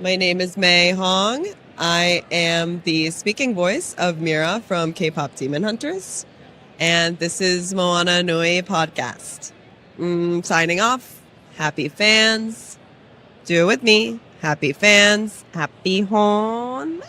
My name is May Hong. I am the speaking voice of Mira from K-pop Demon Hunters. And this is Moana Nui podcast. Signing off. Happy fans. Do it with me. Happy fans. Happy Hon.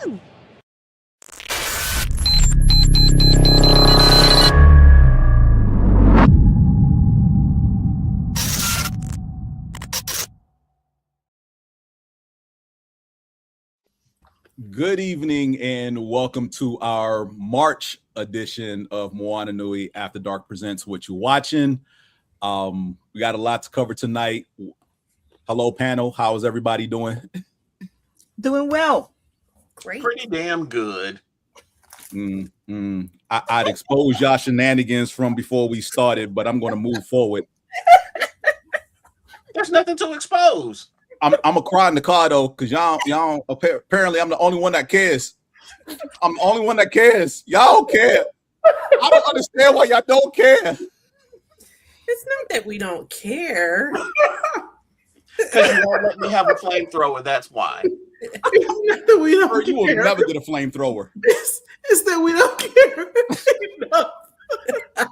Good evening and welcome to our March edition of Moana Nui After Dark Presents Whatcha Watchin. We got a lot to cover tonight. Hello, panel. How is everybody doing? Doing well. Great. Pretty damn good. I'd expose y'all shenanigans from before we started, but I'm going to move forward. There's nothing to expose. I'm gonna cry in the car though, because y'all apparently I'm the only one that cares. I'm the only one that cares. Y'all care. I don't understand why y'all don't care. It's not that we don't care. Because you won't let me have a flamethrower, that's why. Not that we don't You will care. never get a flamethrower. It's that we don't care.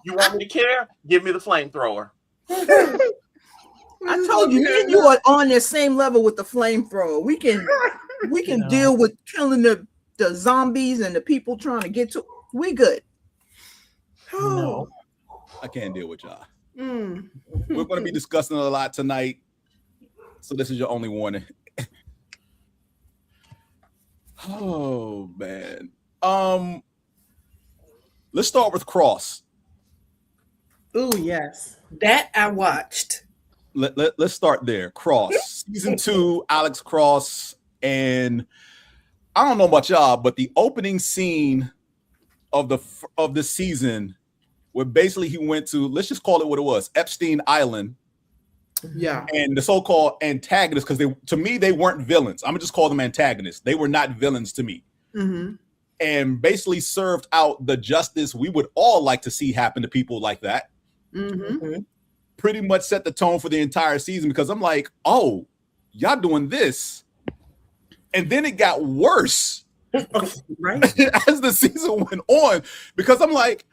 You want me to care? Give me the flamethrower. I told you, me and you are on the same level with the flamethrower. We can deal with killing the zombies and the people trying to get to. We good. No. I can't deal with y'all. We're going to be discussing a lot tonight, so this is your only warning. Oh man. Let's start with Cross. Oh yes, that I watched. Let's start there. Cross season 2, Alex Cross, and I don't know about y'all, but the opening scene of the season, where basically he went to, let's just call it what it was, Epstein Island. Yeah, and the so-called antagonists, because to me they weren't villains. I'm gonna just call them antagonists. They were not villains to me. And basically served out the justice we would all like to see happen to people like that. Pretty much set the tone for the entire season, because I'm like, oh, y'all doing this. And then it got worse Right. as the season went on, because I'm like,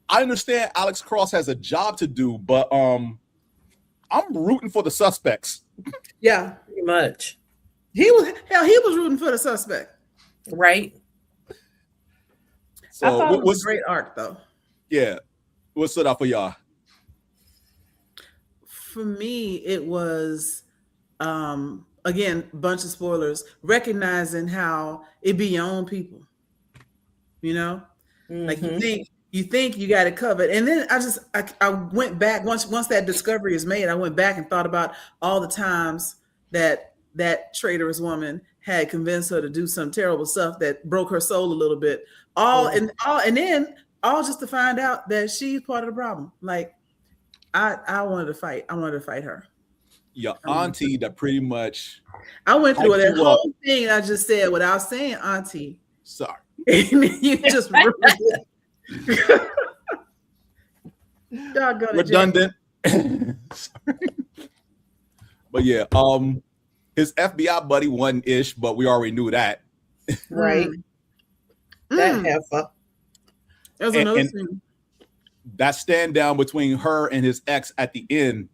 I understand Alex Cross has a job to do, but I'm rooting for the suspects. yeah, Pretty much. he was rooting for the suspect. Right. So I thought it was a great arc, though. Yeah, what stood out for y'all? For me, it was again, bunch of spoilers, recognizing how it be your own people. You know, like you think you got it covered, and then I went back once that discovery is made. I went back and thought about all the times that traitorous woman had convinced her to do some terrible stuff that broke her soul a little bit. And then just to find out that she's part of the problem. Like I wanted to fight. I wanted to fight her. Your auntie that pretty much. I went through that you whole thing I just said without saying auntie. Sorry. You just ruined it. Doggone it, Redundant. But yeah, his FBI buddy wasn't ish, but we already knew that. Right. That heifer. There's another thing. That stand down between her and his ex at the end.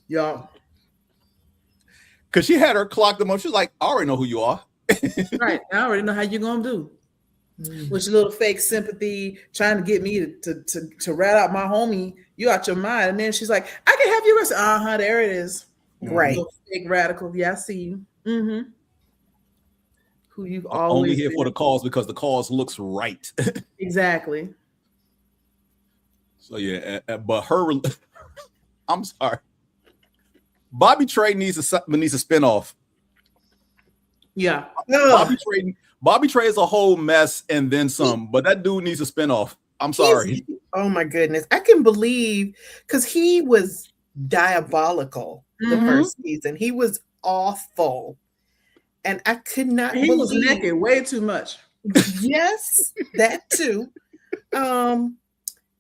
Y'all. Because she had her clocked them up. She was like, I already know who you are. Right. I already know how you're going to do. With your little fake sympathy, trying to get me to rat out my homie. You out your mind. And then she's like, I can have you arrested. There it is. Right. Little fake radical. Yeah, I see you. Who you've always only here been. for the cause because the cause looks right. Exactly. So yeah, but her, I'm sorry. Bobby Trey needs a spinoff. Yeah. Bobby Trey is a whole mess and then some, but that dude needs a spinoff. I'm sorry. Oh my goodness. I can believe, because he was diabolical the first season. He was awful. And I could not He was naked way too much. Yes, that too.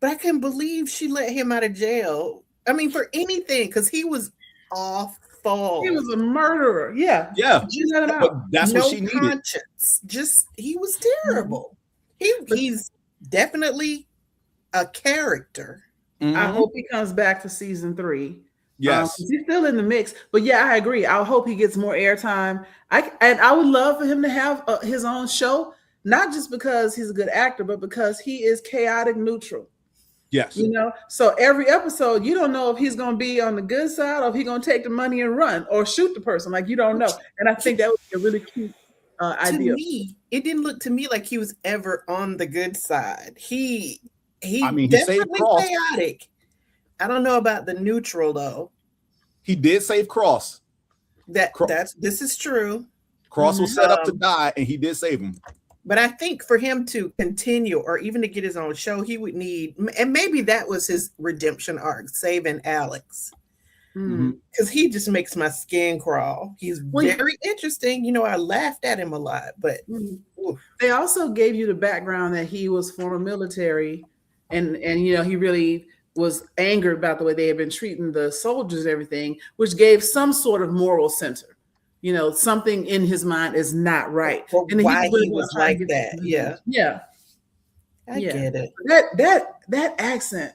But I couldn't believe she let him out of jail. I mean, for anything, because he was awful. fall. He was a murderer. Yeah. Yeah. Just let him out. But that's no what she needed. conscience. Just he was terrible. He's definitely a character. I hope he comes back for season 3. Yes. He's still in the mix. But yeah, I agree. I hope he gets more airtime. I would love for him to have his own show, not just because he's a good actor, but because he is chaotic neutral. Yes. You know, so every episode, you don't know if he's going to be on the good side or if he's going to take the money and run or shoot the person. Like, you don't know. And I think that would be a really cute idea. To me, it didn't look to me like he was ever on the good side. He definitely chaotic. I don't know about the neutral though. He did save Cross. This is true. Cross was set up to die, and he did save him. But I think for him to continue or even to get his own show, he would need, and maybe that was his redemption arc, saving Alex. Because he just makes my skin crawl. He's very interesting. You know, I laughed at him a lot, but they also gave you the background that he was former military, and you know, he really was angered about the way they had been treating the soldiers and everything, which gave some sort of moral center. You know, something in his mind is not right. And why he was like that. Yeah. I get it. That accent,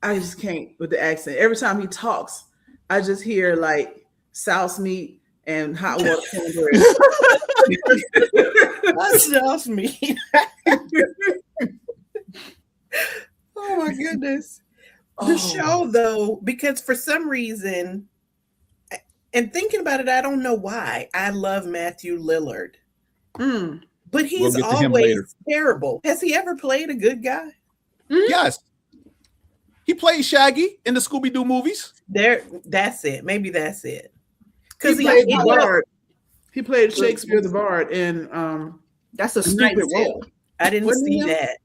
I just can't with the accent. Every time he talks, I just hear like souse meat and hot water cornbread. That's souse meat. Oh my goodness. The show though, because for some reason, and thinking about it, I don't know why. I love Matthew Lillard. But he's always terrible. Has he ever played a good guy? Yes. He played Shaggy in the Scooby-Doo movies. That's it. Maybe that's it. Because he played the Bard. He played Shakespeare the Bard in that's a stupid role. I didn't see that.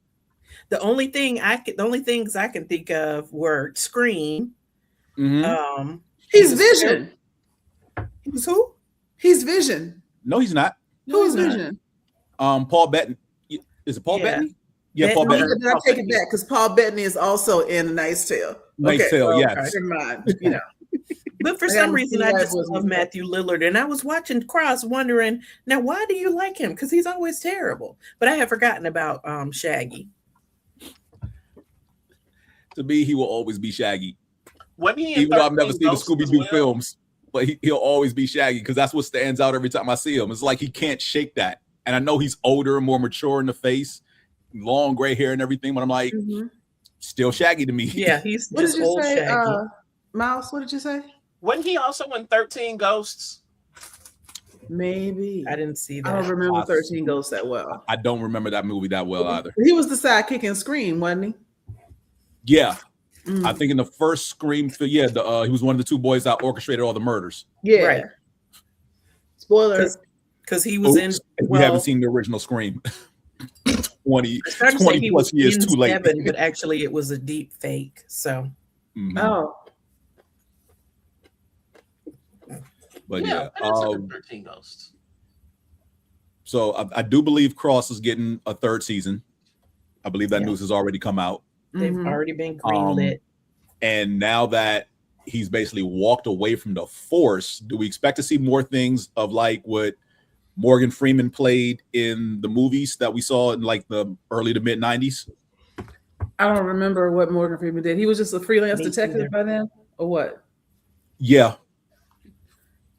The only things I can think of were Scream. He's Vision. He's who? He's Vision. No, he's not. Who's Vision? Paul Bettany. Is it Paul Bettany? Yeah, Paul Bettany. I take it back because Paul Bettany is also in A Knight's Tale. Knight's Tale, yes. Never mind. You know. But for some reason, I just love Matthew Lillard. And I was watching Cross wondering, now, why do you like him? Because he's always terrible. But I had forgotten about Shaggy. To me, he will always be Shaggy. Even though I've never seen the Scooby-Doo films, but he'll always be Shaggy because that's what stands out every time I see him. It's like he can't shake that. And I know he's older and more mature in the face, long gray hair and everything, but I'm like, still Shaggy to me. Yeah, he's what just did you old say, Shaggy. Mouse, what did you say? Wasn't he also in 13 Ghosts? Maybe. I didn't see that. I don't remember 13 Ghosts that well. I don't remember that movie that well either. He was the sidekick in Scream, wasn't he? Yeah. I think in the first Scream film, he was one of the two boys that orchestrated all the murders. Yeah. Right. Spoilers. Because he was in. We haven't seen the original Scream. 20 plus years too late. But actually, it was a deep fake. So. Oh. But yeah. 13 Ghosts. So I do believe Cross is getting a third season. I believe that news has already come out. They've already been greenlit. And now that he's basically walked away from the force, do we expect to see more things of like what Morgan Freeman played in the movies that we saw in like the early to mid 90s? I don't remember what Morgan Freeman did. He was just a freelance detective by then, or what? Yeah.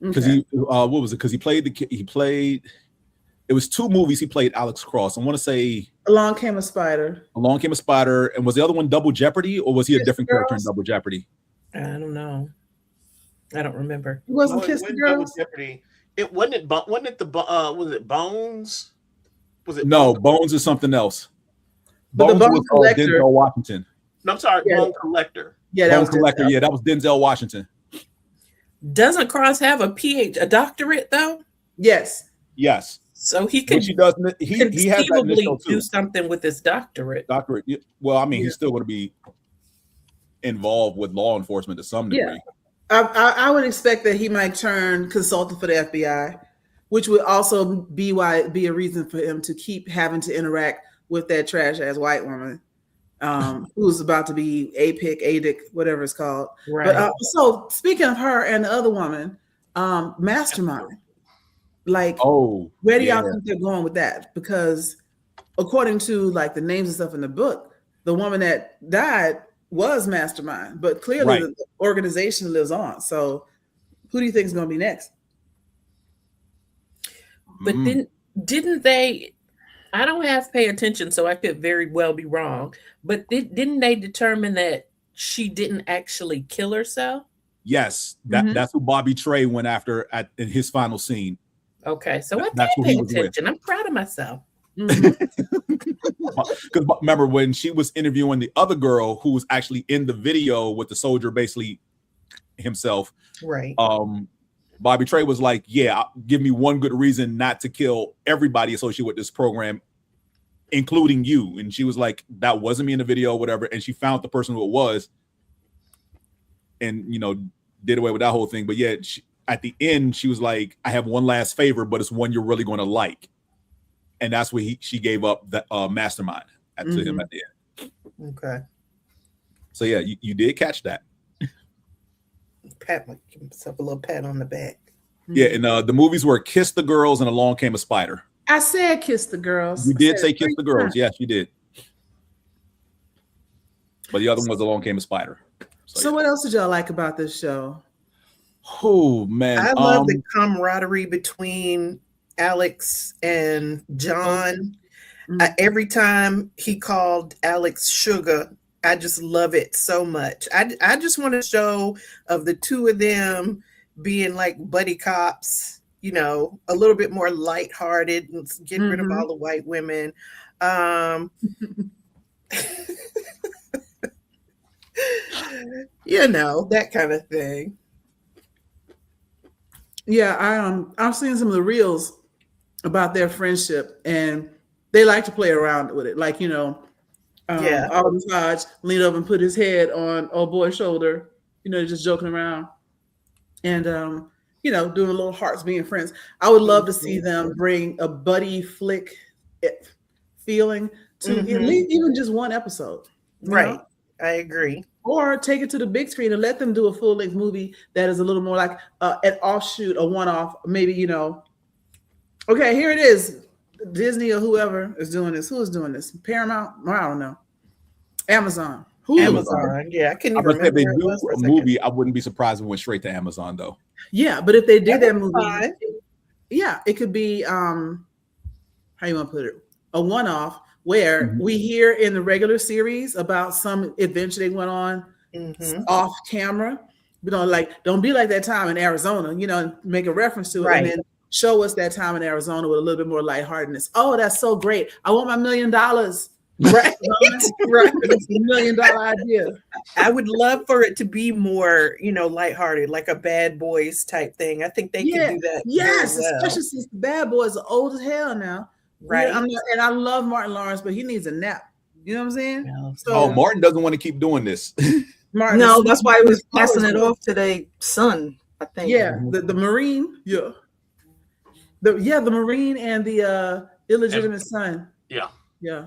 Because what was it? Because he played. It was two movies he played Alex Cross. I want to say Along Came a Spider. And was the other one Double Jeopardy, or was he a different character in Double Jeopardy? I don't know. I don't remember. He wasn't Kiss the Girls. Jeopardy. Was it Bones? Was it Bones is something else. But Bones the Bone was Collector. Denzel Washington. No, I'm sorry, Bone Collector. Yeah, that Bone was Collector. Denzel. Yeah, that was Denzel Washington. Doesn't Cross have a doctorate though? Yes. So he could. He has that initial too. Do something with his doctorate. Well, I mean, he's still going to be involved with law enforcement to some degree. I would expect that he might turn consultant for the FBI, which would also be a reason for him to keep having to interact with that trash ass white woman, who's about to be ADIC, whatever it's called. Right. But so speaking of her and the other woman, Mastermind. Like, Oh, where do y'all think they're going with that? Because according to like the names and stuff in the book, the woman that died was Mastermind, but clearly the organization lives on. So who do you think is going to be next? But didn't they? I don't have to pay attention, so I could very well be wrong. But didn't they determine that she didn't actually kill herself? Yes, that's who Bobby Trey went after in his final scene. Okay, so I did pay attention. I'm proud of myself. Because remember when she was interviewing the other girl who was actually in the video with the soldier, basically himself, right? Bobby Trey was like, "Yeah, give me one good reason not to kill everybody associated with this program, including you." And she was like, "That wasn't me in the video, whatever." And she found the person who it was, and did away with that whole thing. But yeah, at the end, she was like, "I have one last favor, but it's one you're really going to like." And that's where she gave up the mastermind to him at the end. Okay. So yeah, you did catch that. Pat, give himself a little pat on the back. Yeah, and the movies were Kiss the Girls and Along Came a Spider. I said Kiss the Girls. You did say Kiss the Girls. Yes, you did. But the other one was Along Came a Spider. So what else did y'all like about this show? Oh man, I love the camaraderie between Alex and John. Every time he called Alex sugar, I just love it so much. I just want a show of the two of them being like buddy cops, a little bit more lighthearted and getting rid of all the white women. That kind of thing. Yeah, I'm seeing some of the reels about their friendship, and they like to play around with it. Like, Aldous Hodge leaned up and put his head on old boy's shoulder, just joking around. And, doing a little hearts being friends. I would love to see them bring a buddy flick feeling to at least even just one episode. Right. I agree. Or take it to the big screen and let them do a full-length movie that is a little more like an offshoot, a one-off, maybe, okay, here it is. Disney or whoever is doing this. Who is doing this? Paramount? I don't know. Amazon. Amazon. Yeah, I couldn't even remember. If they do a movie, I wouldn't be surprised if it went straight to Amazon, though. Yeah, but if they did that movie, it could be, how you want to put it? A one-off where we hear in the regular series about some adventure they went on off camera. Don't be like that time in Arizona, make a reference to it. Right. And then show us that time in Arizona with a little bit more lightheartedness. Oh, that's so great. I want my $1 million. Right. Right. It's $1 million idea. I would love for it to be more, lighthearted, like a Bad Boys type thing. I think they can do that. Yes, especially since the Bad Boys are old as hell now. Right. And I love Martin Lawrence, but he needs a nap. You know what I'm saying? Yeah. So Martin doesn't want to keep doing this. No, that's why he was passing it off to their son, I think. Yeah, the Marine. Yeah. The Marine and the illegitimate son. Yeah. Yeah.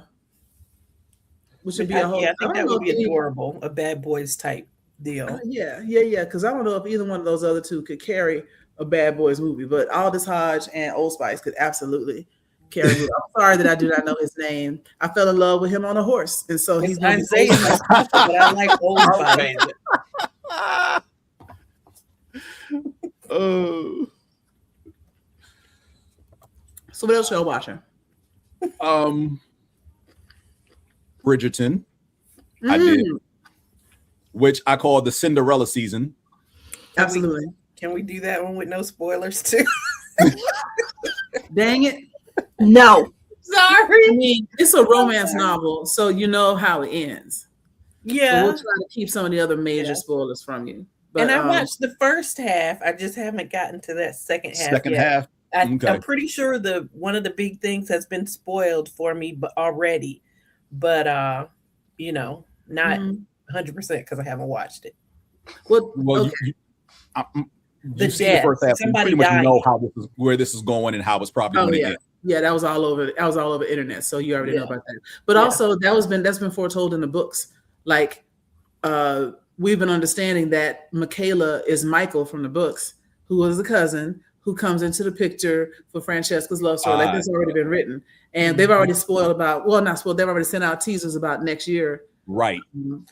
Which would be a whole. Yeah, I think that would be adorable. A Bad Boys type deal. Yeah. Because I don't know if either one of those other two could carry a Bad Boys movie, but Aldous Hodge and Old Spice could absolutely carry it. I'm sorry that I do not know his name. I fell in love with him on a horse, and so he's Isaiah, but I like Old Spice. Oh. So what else y'all watching? Bridgerton. I did. Which I call the Cinderella season. Absolutely. Can we do that one with no spoilers too? Dang it. No. Sorry. I mean, it's a romance novel, so you know how it ends. Yeah. So we'll try to keep some of the other major spoilers from you. But, and I watched the first half. I just haven't gotten to that second half. Second half. I'm pretty sure one of the big things has been spoiled for me already, but not 100% because I haven't watched it. Well, okay. You see the first half. You pretty much know where this is going and how it's probably going to end. Yeah, that was all over. That was all over the internet, so you already know about that. But also, that's been foretold in the books. Like, we've been understanding that Michaela is Michael from the books, who was the cousin, who comes into the picture for Francesca's love story. Like this already been written. And they've already spoiled about, well, not spoiled, they've already sent out teasers about next year. Right.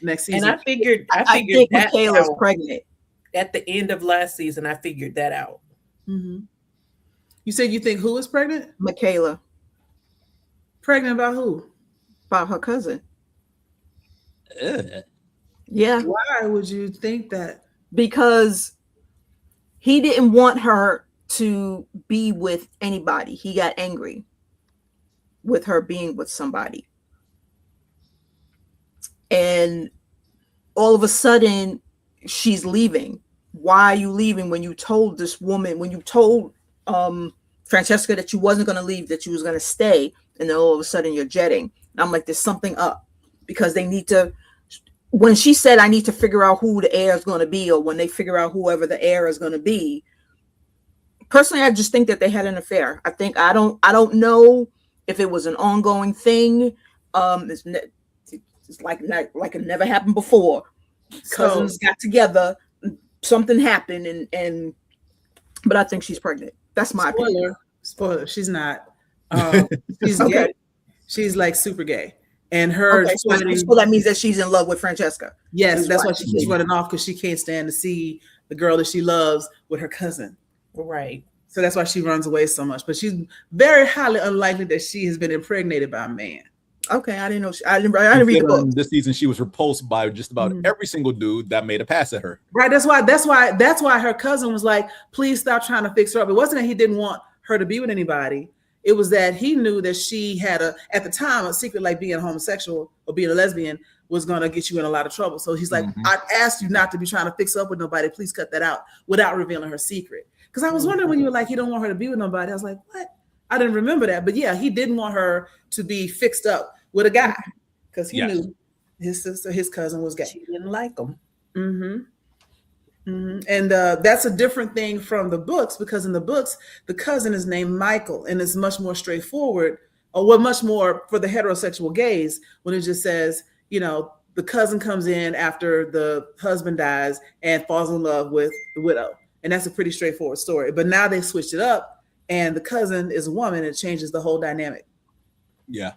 Next season. And I figured think that Michaela's out pregnant. at the end of last season. I figured that out. Mm-hmm. You said you think who is pregnant? Michaela. Pregnant about who? About her cousin. Ugh. Yeah. Why would you think that? Because he didn't want her to be with anybody. He got angry with her being with somebody. And all of a sudden, she's leaving. Why are you leaving when you told this woman, when you told Francesca that you wasn't going to leave, that you was going to stay, and then all of a sudden you're jetting? And I'm like, there's something up, because they need to, when she said, I need to figure out who the heir is going to be, or when they figure out whoever the heir is going to be, personally, I just think that they had an affair. I don't know if it was an ongoing thing. It's like it never happened before. Cousins got together, something happened, but I think she's pregnant. That's my opinion. Spoiler. She's not. She's Okay. gay. She's like super gay. And her so that means that she's in love with Francesca. Yes, that's why she keeps running off, because she can't stand to see the girl that she loves with her cousin. Right. So that's why she runs away so much. But she's very highly unlikely that she has been impregnated by a man. Okay, I didn't know. I didn't read the book. This season, she was repulsed by just about every single dude that made a pass at her. Right. That's why her cousin was like, please stop trying to fix her up. It wasn't that he didn't want her to be with anybody. It was that he knew that she had at the time, a secret like being homosexual or being a lesbian was going to get you in a lot of trouble. So he's like, I asked you not to be trying to fix up with nobody. Please cut that out, without revealing her secret. Because I was wondering when you were like, he don't want her to be with nobody. I was like, what? I didn't remember that. But yeah, he didn't want her to be fixed up with a guy, because he knew his cousin was gay. She didn't like him. And that's a different thing from the books, because in the books, the cousin is named Michael, and it's much more straightforward, or much more for the heterosexual gays, when it just says, the cousin comes in after the husband dies and falls in love with the widow. And that's a pretty straightforward story. But now they switched it up, and the cousin is a woman. It changes the whole dynamic. Yeah.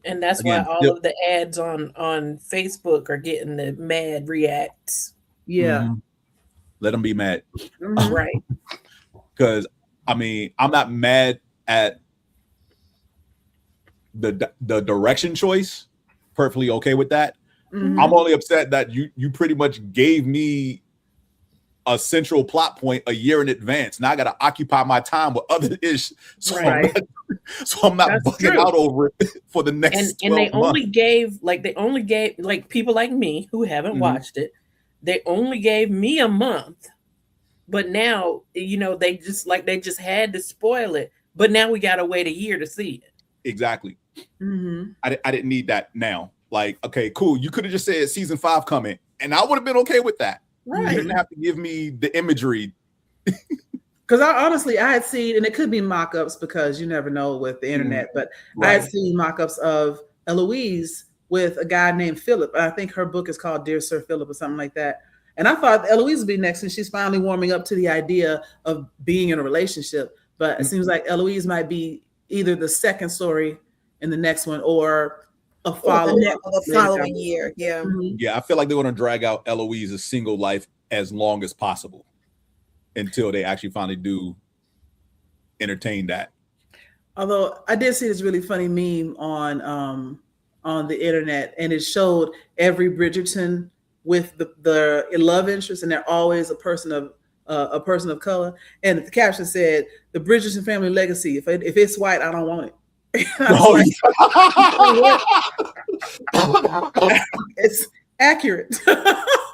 And that's why all of the ads on Facebook are getting the mad reacts. Yeah. Let them be mad. Right. Because, I'm not mad at the direction choice. Perfectly okay with that. I'm only upset that you pretty much gave me a central plot point a year in advance. Now I got to occupy my time with other ish. So I'm not bugging out over it for the next. And they only gave people like me who haven't watched it. They only gave me a month, but now they just had to spoil it. But now we got to wait a year to see it. Exactly. I didn't need that now. Like, okay, cool. You could have just said season 5 coming, and I would have been okay with that. Right. You didn't have to give me the imagery. Because I had seen, and it could be mock-ups because you never know with the internet, but I had seen mock-ups of Eloise with a guy named Philip. I think her book is called Dear Sir Philip or something like that. And I thought Eloise would be next, and she's finally warming up to the idea of being in a relationship. But it seems like Eloise might be either the second story in the next one or a following year. Yeah. Yeah, I feel like they're going to drag out Eloise's single life as long as possible until they actually finally do entertain that. Although I did see this really funny meme on the internet, and it showed every Bridgerton with the love interest, and they're always a person of color. And the caption said, "The Bridgerton family legacy. If it's white, I don't want it." It's accurate.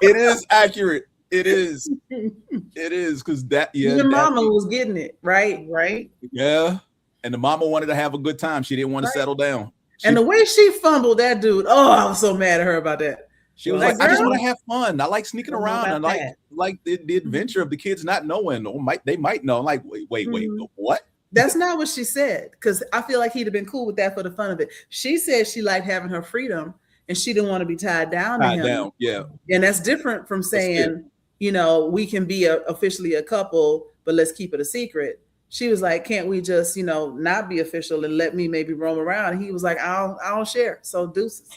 It is accurate. It is. It is, because your mama was getting it right. Yeah, and the mama wanted to have a good time. She didn't want to settle down. And the way she fumbled that dude, I was so mad at her about that. She was like, I just want to have fun. I like sneaking around. I like the adventure of the kids not knowing, or they might know. I'm like, wait, what? That's not what she said, because I feel like he'd have been cool with that for the fun of it. She said she liked having her freedom and she didn't want to be tied down to him. Yeah. And that's different from saying, we can be officially a couple, but let's keep it a secret. She was like, can't we just, not be official and let me maybe roam around? And he was like, I don't share. So deuces.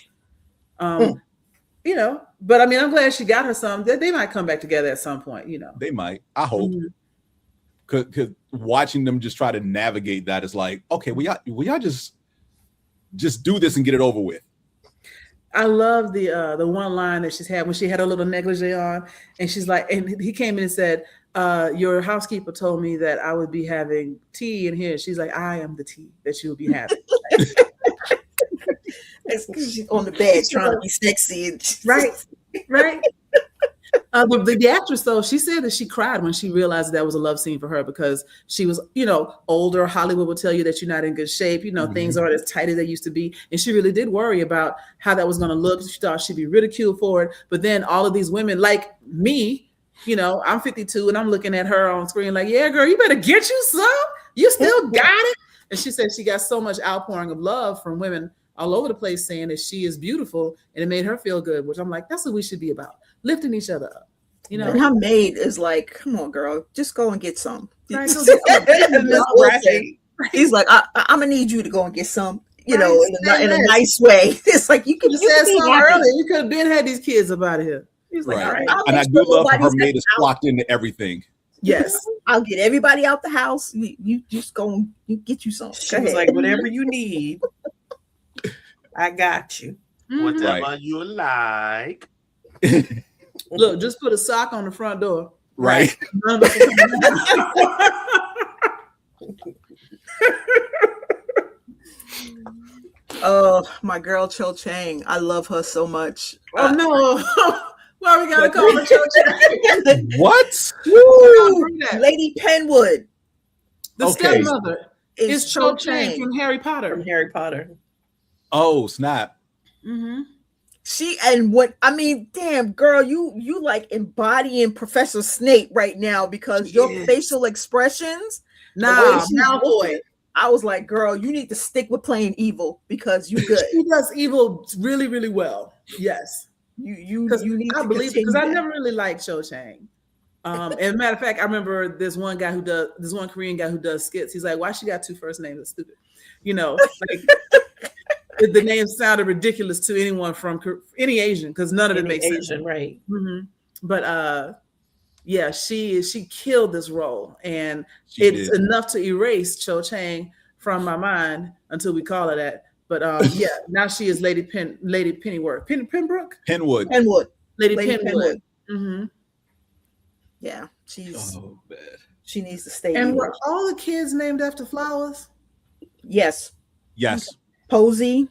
But I mean, I'm glad she got her some. They might come back together at some point, They might. I hope. Because watching them just try to navigate that is like, okay, we y'all just do this and get it over with. I love the one line that she's had when she had a little negligee on, and she's like, and he came in and said, your housekeeper told me that I would be having tea in here. She's like, I am the tea that you will be having. That's because she's on the bed trying to be sexy. Right. The actress, though, she said that she cried when she realized that was a love scene for her because she was, older. Hollywood will tell you that you're not in good shape. Things aren't as tight as they used to be. And she really did worry about how that was going to look. She thought she'd be ridiculed for it. But then all of these women like me, I'm 52 and I'm looking at her on screen like, yeah, girl, you better get you some. You still got it. And she said she got so much outpouring of love from women all over the place saying that she is beautiful, and it made her feel good, which I'm like, that's what we should be about, lifting each other up. And her maid is like, come on, girl, just go and get some. Right, He's like, I'm gonna need you to go and get some, in a nice way. It's like you said something earlier. You could have been had these kids up out of here. He's like, right. All right, and I do love her maid is flocked into everything. Yes, I'll get everybody out the house. You just go and get you some. She was like, whatever you need, I got you. Whatever you like. Look, just put a sock on the front door. Right. Oh, my girl Cho Chang. I love her so much. Oh no. Why we gotta call her Cho Chang? What? Woo! Lady Penwood. The stepmother is Cho Chang from Harry Potter. From Harry Potter. Oh, snap. Damn, girl, you like embodying Professor Snape right now because your facial expressions. Malfoy. I was like, girl, you need to stick with playing evil because you good. She does evil really, really well. Yes. You need I to believe it because I that. never really liked Cho Chang. As a matter of fact, I remember this one Korean guy who does skits. He's like, why she got two first names? That's stupid. The name sounded ridiculous to anyone from any Asian because none of it makes sense. Right. But she killed this role, and it's enough to erase Cho Chang from my mind until we call her that. But now she is Lady Pennyworth. Penbrook? Penwood. Lady Penwood. Mm-hmm. Yeah, she's bad. She needs to stay. And were all the kids named after flowers? Yes. Posey.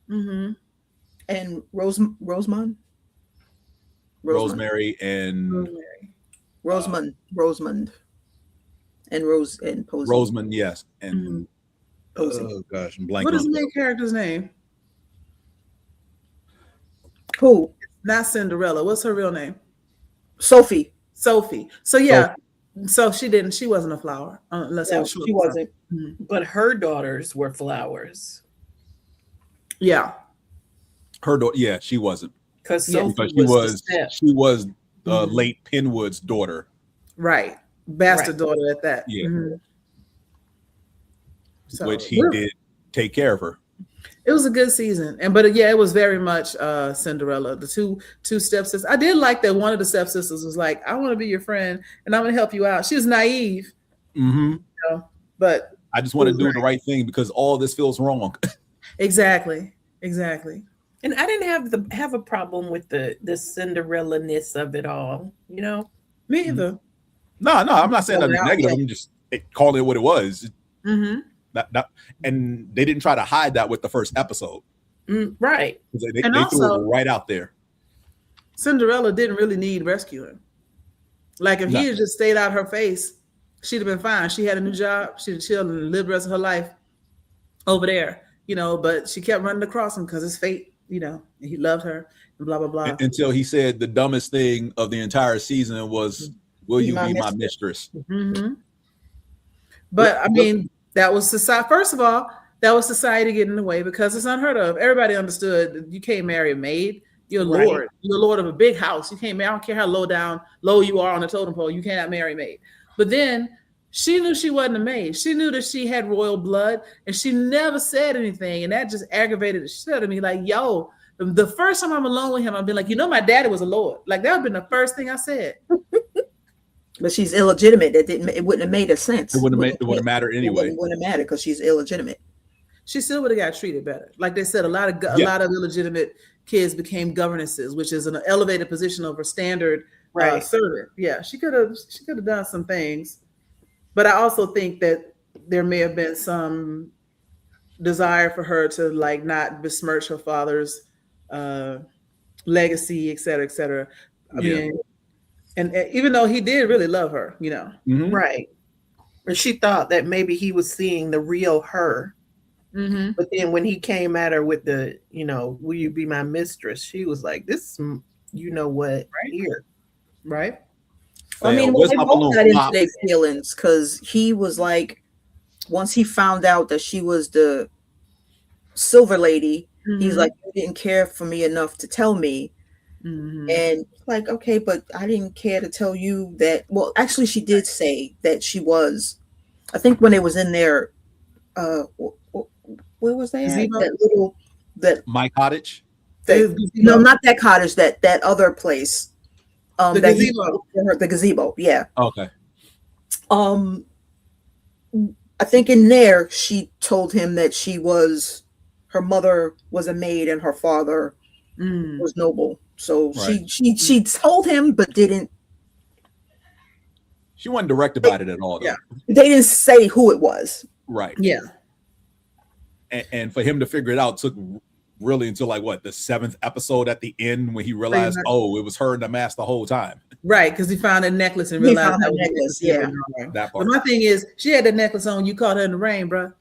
Mm-hmm. And Rosemond. Rosemary and Rosemond. And Posey. Rosemond, yes. And Posey. Oh gosh, I'm blanking. What is the main character's name? Who? Not Cinderella. What's her real name? Sophie. So she wasn't a flower unless she wasn't. Mm-hmm. But her daughters were flowers. Yeah. Her daughter, yeah, she wasn't. Because she was late Penwood's daughter. Right. Bastard daughter at that. Yeah. Mm-hmm. Which he did take care of her. It was a good season. But it was very much Cinderella. The two stepsisters. I did like that one of the stepsisters was like, I want to be your friend and I'm going to help you out. She was naive. Mm-hmm. But I just want to do the right thing because all this feels wrong. Exactly. And I didn't have a problem with the Cinderella-ness of it all, Me either. No, I'm not saying nothing negative. I'm just calling it what it was. Mm-hmm. And they didn't try to hide that with the first episode. Right. They threw it right out there. Cinderella didn't really need rescuing. Like if he had just stayed out her face, she'd have been fine. She had a new job. She'd have chilled and lived the rest of her life over there, but she kept running across him because it's fate, and he loved her and blah, blah, blah. Until he said the dumbest thing of the entire season was, will you be my mistress? Mm-hmm. But I mean, that was society. First of all, that was society getting in the way because it's unheard of. Everybody understood you can't marry a maid. You're a Right. lord. You're a lord of a big house. You can't marry. I don't care how low you are on the totem pole. You cannot marry a maid. But then she knew she wasn't a maid. She knew that she had royal blood, and she never said anything. And that just aggravated the shit out of me. Like, yo, the first time I'm alone with him, I've been like, my daddy was a lord. Like, that would have been the first thing I said. But she's illegitimate. It wouldn't have made a sense. It wouldn't have mattered anyway. It wouldn't have mattered because she's illegitimate. She still would have got treated better. Like they said, a lot of illegitimate kids became governesses, which is an elevated position over standard servant. Yeah, she could have done some things, but I also think that there may have been some desire for her to like not besmirch her father's legacy, et cetera, et cetera. I mean, and even though he did really love her, Right. And she thought that maybe he was seeing the real her. Mm-hmm. But then when he came at her with the, will you be my mistress? She was like, this, what, here. Right. I mean, they both got into their feelings because he was like, once he found out that she was the silver lady, he's like, you didn't care for me enough to tell me. Mm-hmm. And like, okay, but I didn't care to tell you that. Well, actually, she did say that she was, I think when it was in there, where was they at? My cottage? No, not that cottage, that other place. The gazebo. The gazebo, yeah. Okay. I think in there she told him that her mother was a maid and her father was noble. So she told him, but didn't. She wasn't direct about it at all, though. Yeah. They didn't say who it was. Right. Yeah. And for him to figure it out took really until like the 7th episode at the end when he realized, it was her in the mask the whole time. Right, because he found a necklace and realized that necklace. Yeah. That part. But my thing is, she had the necklace on. You caught her in the rain, bro.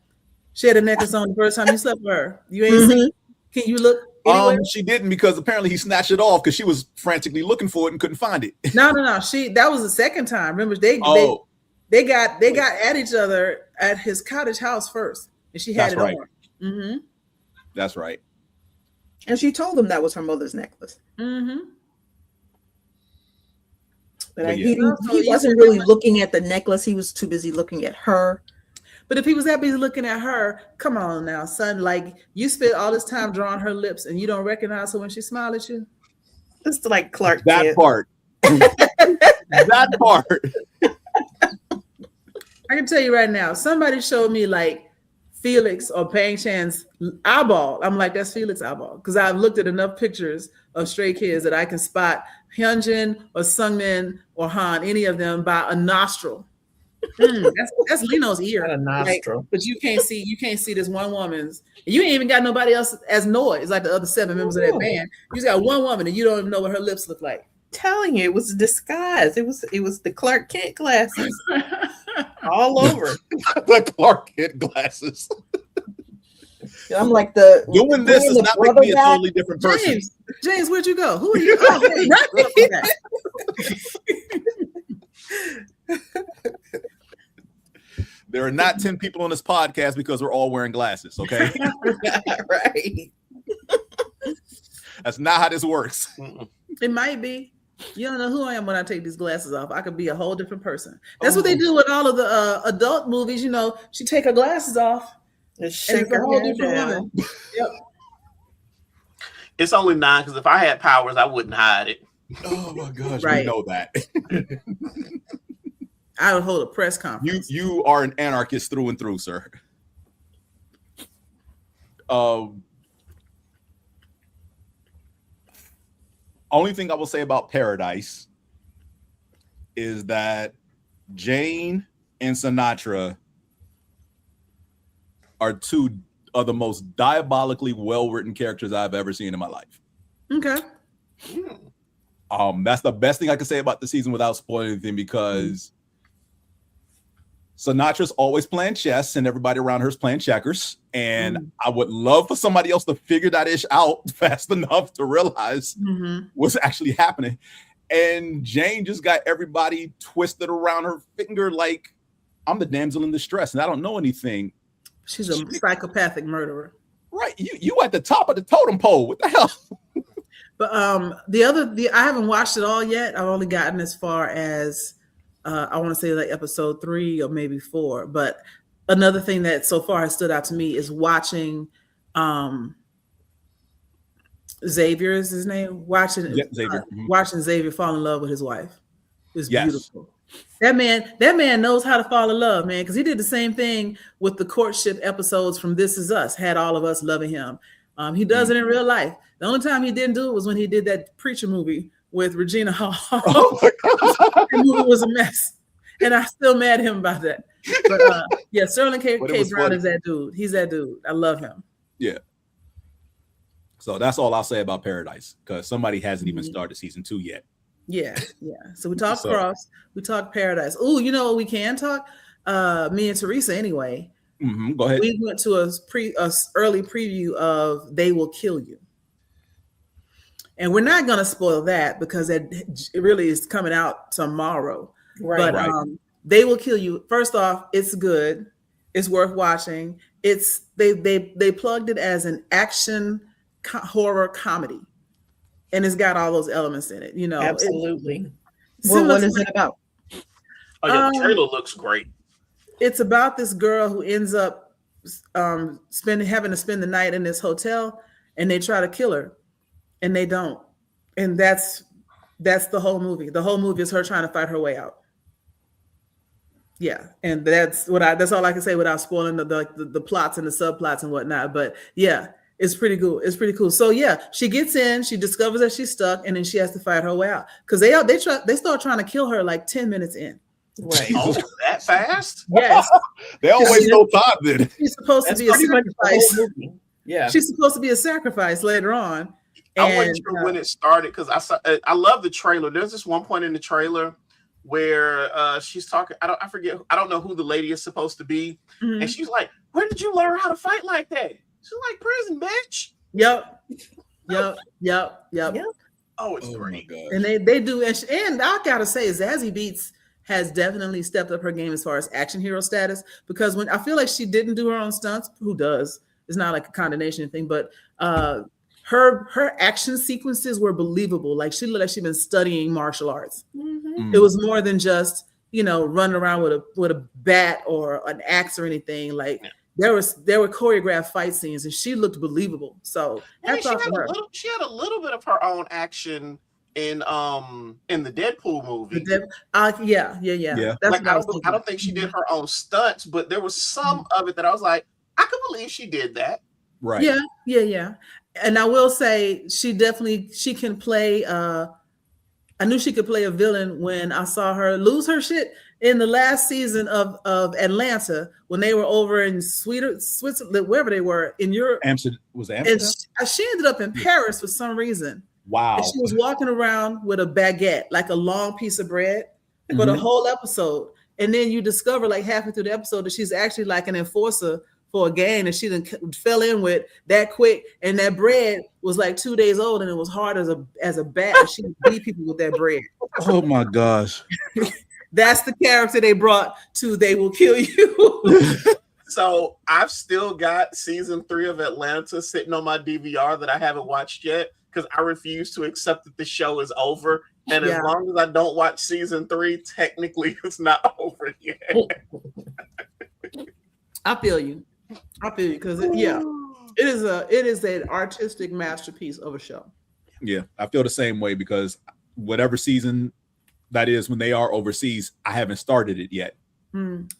She had a necklace on the first time you slept with her. You ain't seen. Can you look? Anywhere? She didn't, because apparently he snatched it off because she was frantically looking for it and couldn't find it. No. That was the second time. Remember, they got at each other at his cottage house first, and she had on. Mm-hmm. That's right. And she told him that was her mother's necklace. Mm-hmm. But he wasn't really looking at the necklace. He was too busy looking at her. But if he was that busy looking at her, come on now, son. Like, you spent all this time drawing her lips and you don't recognize her when she smiled at you? It's like Clark That Kent. part. That part. I can tell you right now, somebody showed me like Felix or Pang Chan's eyeball. I'm like, that's Felix' eyeball. Because I've looked at enough pictures of stray kids that I can spot Hyunjin or Sungmin or Han, any of them, by a nostril. That's Lino's ear. A nostril. Right? But you can't see this one woman's. You ain't even got nobody else as noise like the other 7 members of that band. You just got one woman and you don't even know what her lips look like. Telling you, it was a disguise. It was the Clark Kent glasses all over. The Clark Kent glasses. I'm like doing this is not making me a totally different person. James, where'd you go? Who are you? Oh, There are not 10 people on this podcast because we're all wearing glasses, okay? Right. That's not how this works. It might be. You don't know who I am when I take these glasses off. I could be a whole different person. That's what they do with all of the adult movies. She take her glasses off. And shake her whole head different down. woman. Yep. It's only 9 because if I had powers, I wouldn't hide it. Oh my gosh, Right. we know that. I would hold a press conference. You are an anarchist through and through, sir. Only thing I will say about Paradise is that Jane and Sinatra are 2 of the most diabolically well-written characters I've ever seen in my life. Okay. That's the best thing I can say about the season without spoiling anything, because Sinatra's always playing chess and everybody around her is playing checkers. And I would love for somebody else to figure that ish out fast enough to realize what's actually happening. And Jane just got everybody twisted around her finger like, I'm the damsel in distress and I don't know anything. She's a psychopathic murderer. Right. You at the top of the totem pole. What the hell? But I haven't watched it all yet. I've only gotten as far as I want to say like episode 3 or maybe 4. But another thing that so far has stood out to me is watching Xavier is his name. Watching Xavier fall in love with his wife. It's beautiful. That man knows how to fall in love, man, because he did the same thing with the courtship episodes from This Is Us, had all of us loving him. He does it in real life. The only time he didn't do it was when he did that Preacher movie with Regina Hall. Oh my God. The movie was a mess. And I'm still mad at him about that. But Sterling K. Brown is that dude. He's that dude. I love him. Yeah. So that's all I'll say about Paradise, because somebody hasn't even started season 2 yet. Yeah. So we talked Cross, we talked Paradise. Oh, you know what we can talk? Me and Teresa anyway. Go ahead. We went to a early preview of They Will Kill You. And we're not going to spoil that because it really is coming out tomorrow. Right. But They Will Kill You. First off, it's good. It's worth watching. They plugged it as an action horror comedy, and it's got all those elements in it. You know, absolutely. What is it about? Oh yeah, the trailer looks great. It's about this girl who ends up having to spend the night in this hotel, and they try to kill her, and they don't. And that's the whole movie. The whole movie is her trying to fight her way out. Yeah, and that's all I can say without spoiling the plots and the subplots and whatnot. But yeah, it's pretty cool. It's pretty cool. So yeah, she gets in, she discovers that she's stuck, and then she has to fight her way out because they start trying to kill her like 10 minutes in. Right. Oh, that fast? Yes. They don't waste no time then. She's supposed to be a sacrifice. Yeah. She's supposed to be a sacrifice later on. I wasn't sure when it started because I love the trailer. There's this one point in the trailer where she's talking. I forget. I don't know who the lady is supposed to be, and she's like, "Where did you learn how to fight like that?" She's like, "Prison, bitch." Yep. Oh, it's great. And they do, and I gotta say, Zazie Beetz has definitely stepped up her game as far as action hero status, because when I feel like she didn't do her own stunts, who does? It's not like a condemnation thing, but her action sequences were believable. Like she looked like she'd been studying martial arts. It was more than just, running around with a bat or an axe or anything. Like there were choreographed fight scenes, and she looked believable. So she had a little bit of her own action in the Deadpool movie. Yeah. Like I don't think she did her own stunts, but there was some of it that I was like, I could believe she did that. Right. Yeah. And I will say she can play. I knew she could play a villain when I saw her lose her shit in the last season of Atlanta when they were over in Switzerland, wherever they were in Europe. Amsterdam. And she ended up in Paris for some reason. Wow. And she was walking around with a baguette, like a long piece of bread, for the whole episode. And then you discover like halfway through the episode that she's actually like an enforcer for a gang that she done fell in with that quick, and that bread was like 2 days old, and it was hard as a bat, and she beat people with that bread. Oh my gosh. That's the character they brought to They Will Kill You. So I've still got season 3 of Atlanta sitting on my DVR that I haven't watched yet because I refuse to accept that the show is over. And as long as I don't watch season 3, technically it's not over yet. I feel you because it is an artistic masterpiece of a show. Yeah, I feel the same way because whatever season that is when they are overseas, I haven't started it yet.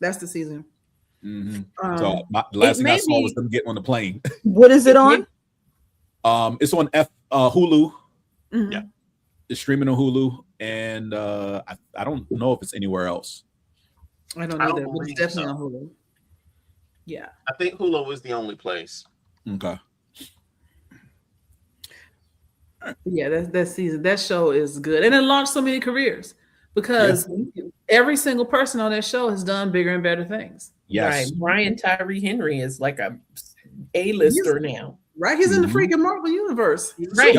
That's the season. So the last thing I saw was them getting on the plane. What is it on? It's on Hulu. Yeah, it's streaming on Hulu, and I don't know if it's anywhere else. I don't know that, but it's definitely on Hulu. Yeah, I think Hulu is the only place. Okay. Yeah, that season, that show is good, and it launched so many careers because every single person on that show has done bigger and better things. Yes, right. Brian Tyree Henry is like A-lister now. Right, he's in the freaking Marvel universe. Right.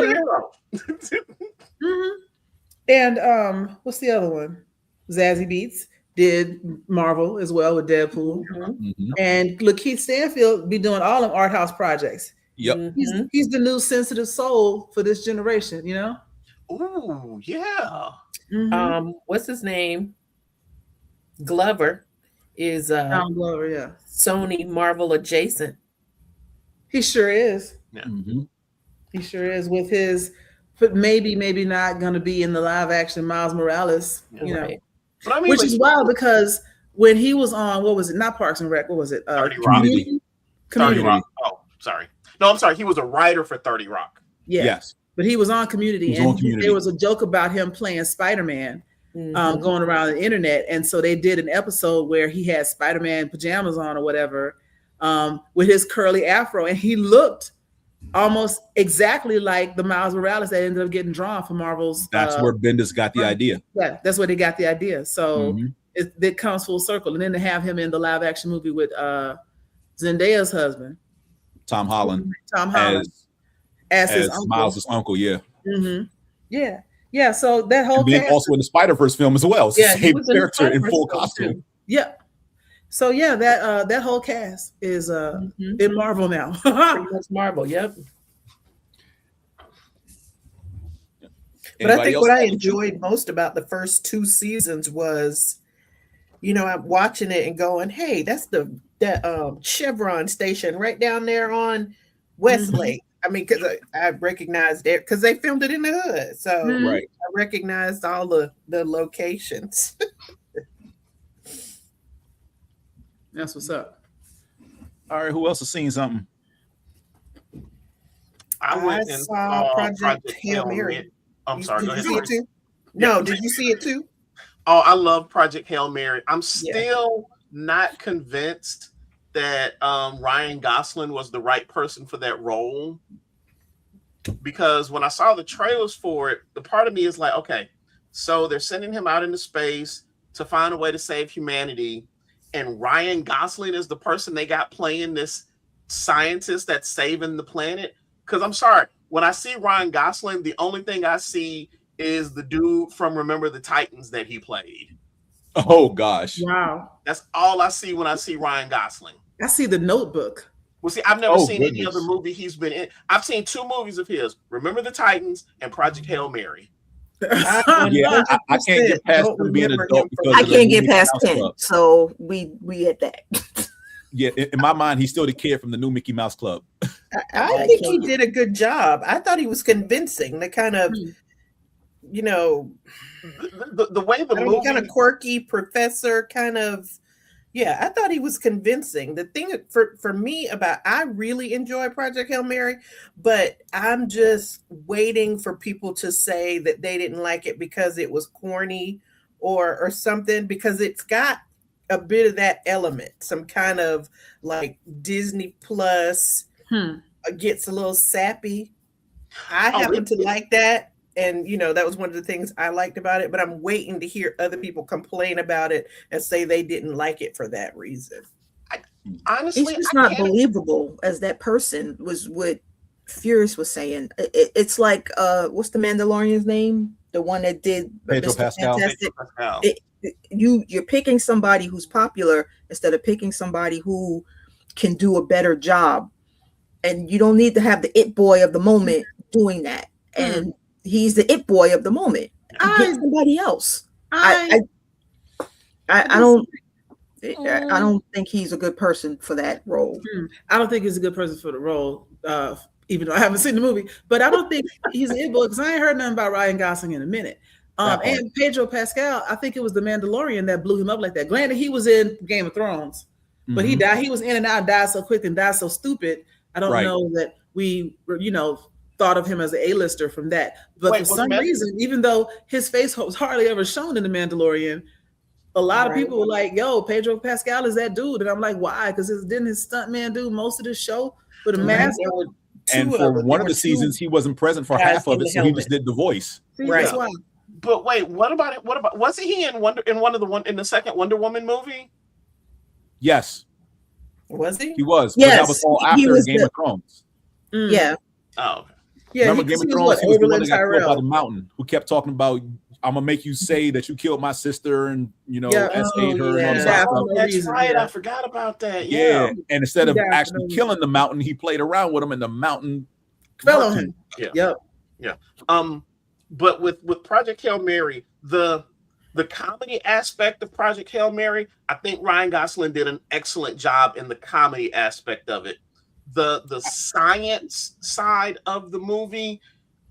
And what's the other one? Zazie Beetz did Marvel as well with Deadpool, and Lakeith Stanfield be doing all of art house projects. Yep. He's the new sensitive soul for this generation, you know? Ooh, yeah. What's his name? Glover is Donald Glover, yeah. Sony Marvel adjacent. He sure is. Yeah. He sure is with his, but maybe not going to be in the live action Miles Morales, you know, but I mean, which is wild because when he was on, what was it? Not Parks and Rec. What was it? 30 Rock. Community. 30 Rock. Oh, sorry. No, I'm sorry. He was a writer for 30 Rock. Yeah. Yes. But he was on Community, there was a joke about him playing Spider-Man going around the internet. And so they did an episode where he had Spider-Man pajamas on or whatever with his curly afro. And he looked almost exactly like the Miles Morales that ended up getting drawn for Marvel's. That's where Bendis got the idea. Yeah, that's where they got the idea. So it comes full circle. And then to have him in the live action movie with Zendaya's husband. Tom Holland. As his uncle. Miles' uncle, yeah. Yeah. So that whole and cast, also in the Spider-Verse film as well. Yeah, same character in full costume. Too. Yeah. So yeah, that whole cast is in Marvel now. Pretty much Marvel, yep. But I think what I enjoyed most about the first 2 seasons was, you know, I'm watching it and going, "Hey, that's that Chevron station right down there on Westlake." I mean, because I recognized it because they filmed it in the hood, so I recognized all the locations. That's what's up. All right, who else has seen something? I went and saw Project Hail Mary. I'm sorry. Did you see it too? No, did you see it too? Oh, I love Project Hail Mary. I'm still not convinced that Ryan Gosling was the right person for that role, because when I saw the trailers for it, the part of me is like, okay, so they're sending him out into space to find a way to save humanity, and Ryan Gosling is the person they got playing this scientist that's saving the planet. Because I'm sorry, when I see Ryan Gosling, the only thing I see is the dude from Remember the Titans that he played. Oh gosh! Wow, that's all I see when I see Ryan Gosling. I see The Notebook. Well, see, I've never seen any other movie he's been in. I've seen 2 movies of his: Remember the Titans and Project Hail Mary. I can't get past him being an adult because I can't get past 10. So we at that. Yeah, in my mind, he's still the kid from the new Mickey Mouse Club. I think he did a good job. I thought he was convincing. The kind of, you know, the way the movie, kind of quirky professor kind of. Yeah, I thought he was convincing. The thing for me about, I really enjoy Project Hail Mary, but I'm just waiting for people to say that they didn't like it because it was corny or something, because it's got a bit of that element, some kind of like Disney Plus gets a little sappy. I happen to like that. And, you know, that was one of the things I liked about it, but I'm waiting to hear other people complain about it and say they didn't like it for that reason. Honestly, it's just not believable, as that person was what Furious was saying. It's like, what's the Mandalorian's name? The one that did Pedro Pascal. You're picking somebody who's popular instead of picking somebody who can do a better job. And you don't need to have the it boy of the moment doing that. And he's the it boy of the moment. Get somebody else. I don't think he's a good person for that role. I don't think he's a good person for the role, even though I haven't seen the movie. But I don't think he's an it boy, because I ain't heard nothing about Ryan Gosling in a minute. And Pedro Pascal, I think it was the Mandalorian that blew him up like that. Granted, he was in Game of Thrones, but he died. He was in and out, died so quick and died so stupid. I don't know that we, thought of him as an A-lister from that. But for some reason, even though his face was hardly ever shown in The Mandalorian, a lot of people were like, yo, Pedro Pascal is that dude. And I'm like, why? Because didn't his stuntman do most of the show with a mask? And for one of the seasons, he wasn't present for half of it, so he just did the voice. That's why. But wait, what about it? What about, wasn't he in the second Wonder Woman movie? Yes. Was he? He was. Yes. But that was all after Game of Thrones. Yeah. Oh, okay. Yeah, remember Game of Thrones? He was the one that got killed by the mountain, who kept talking about I'm gonna make you say that you killed my sister and Yeah. essayed her and all this Yeah. other stuff. That's reason, right. yeah. I forgot about that. Yeah. Yeah. And instead of Yeah, actually no. killing the mountain, he played around with him, and the mountain Fell on murked him. Yeah. Yep. But with Project Hail Mary, the comedy aspect of Project Hail Mary, I think Ryan Gosling did an excellent job in the comedy aspect of it. The science side of the movie,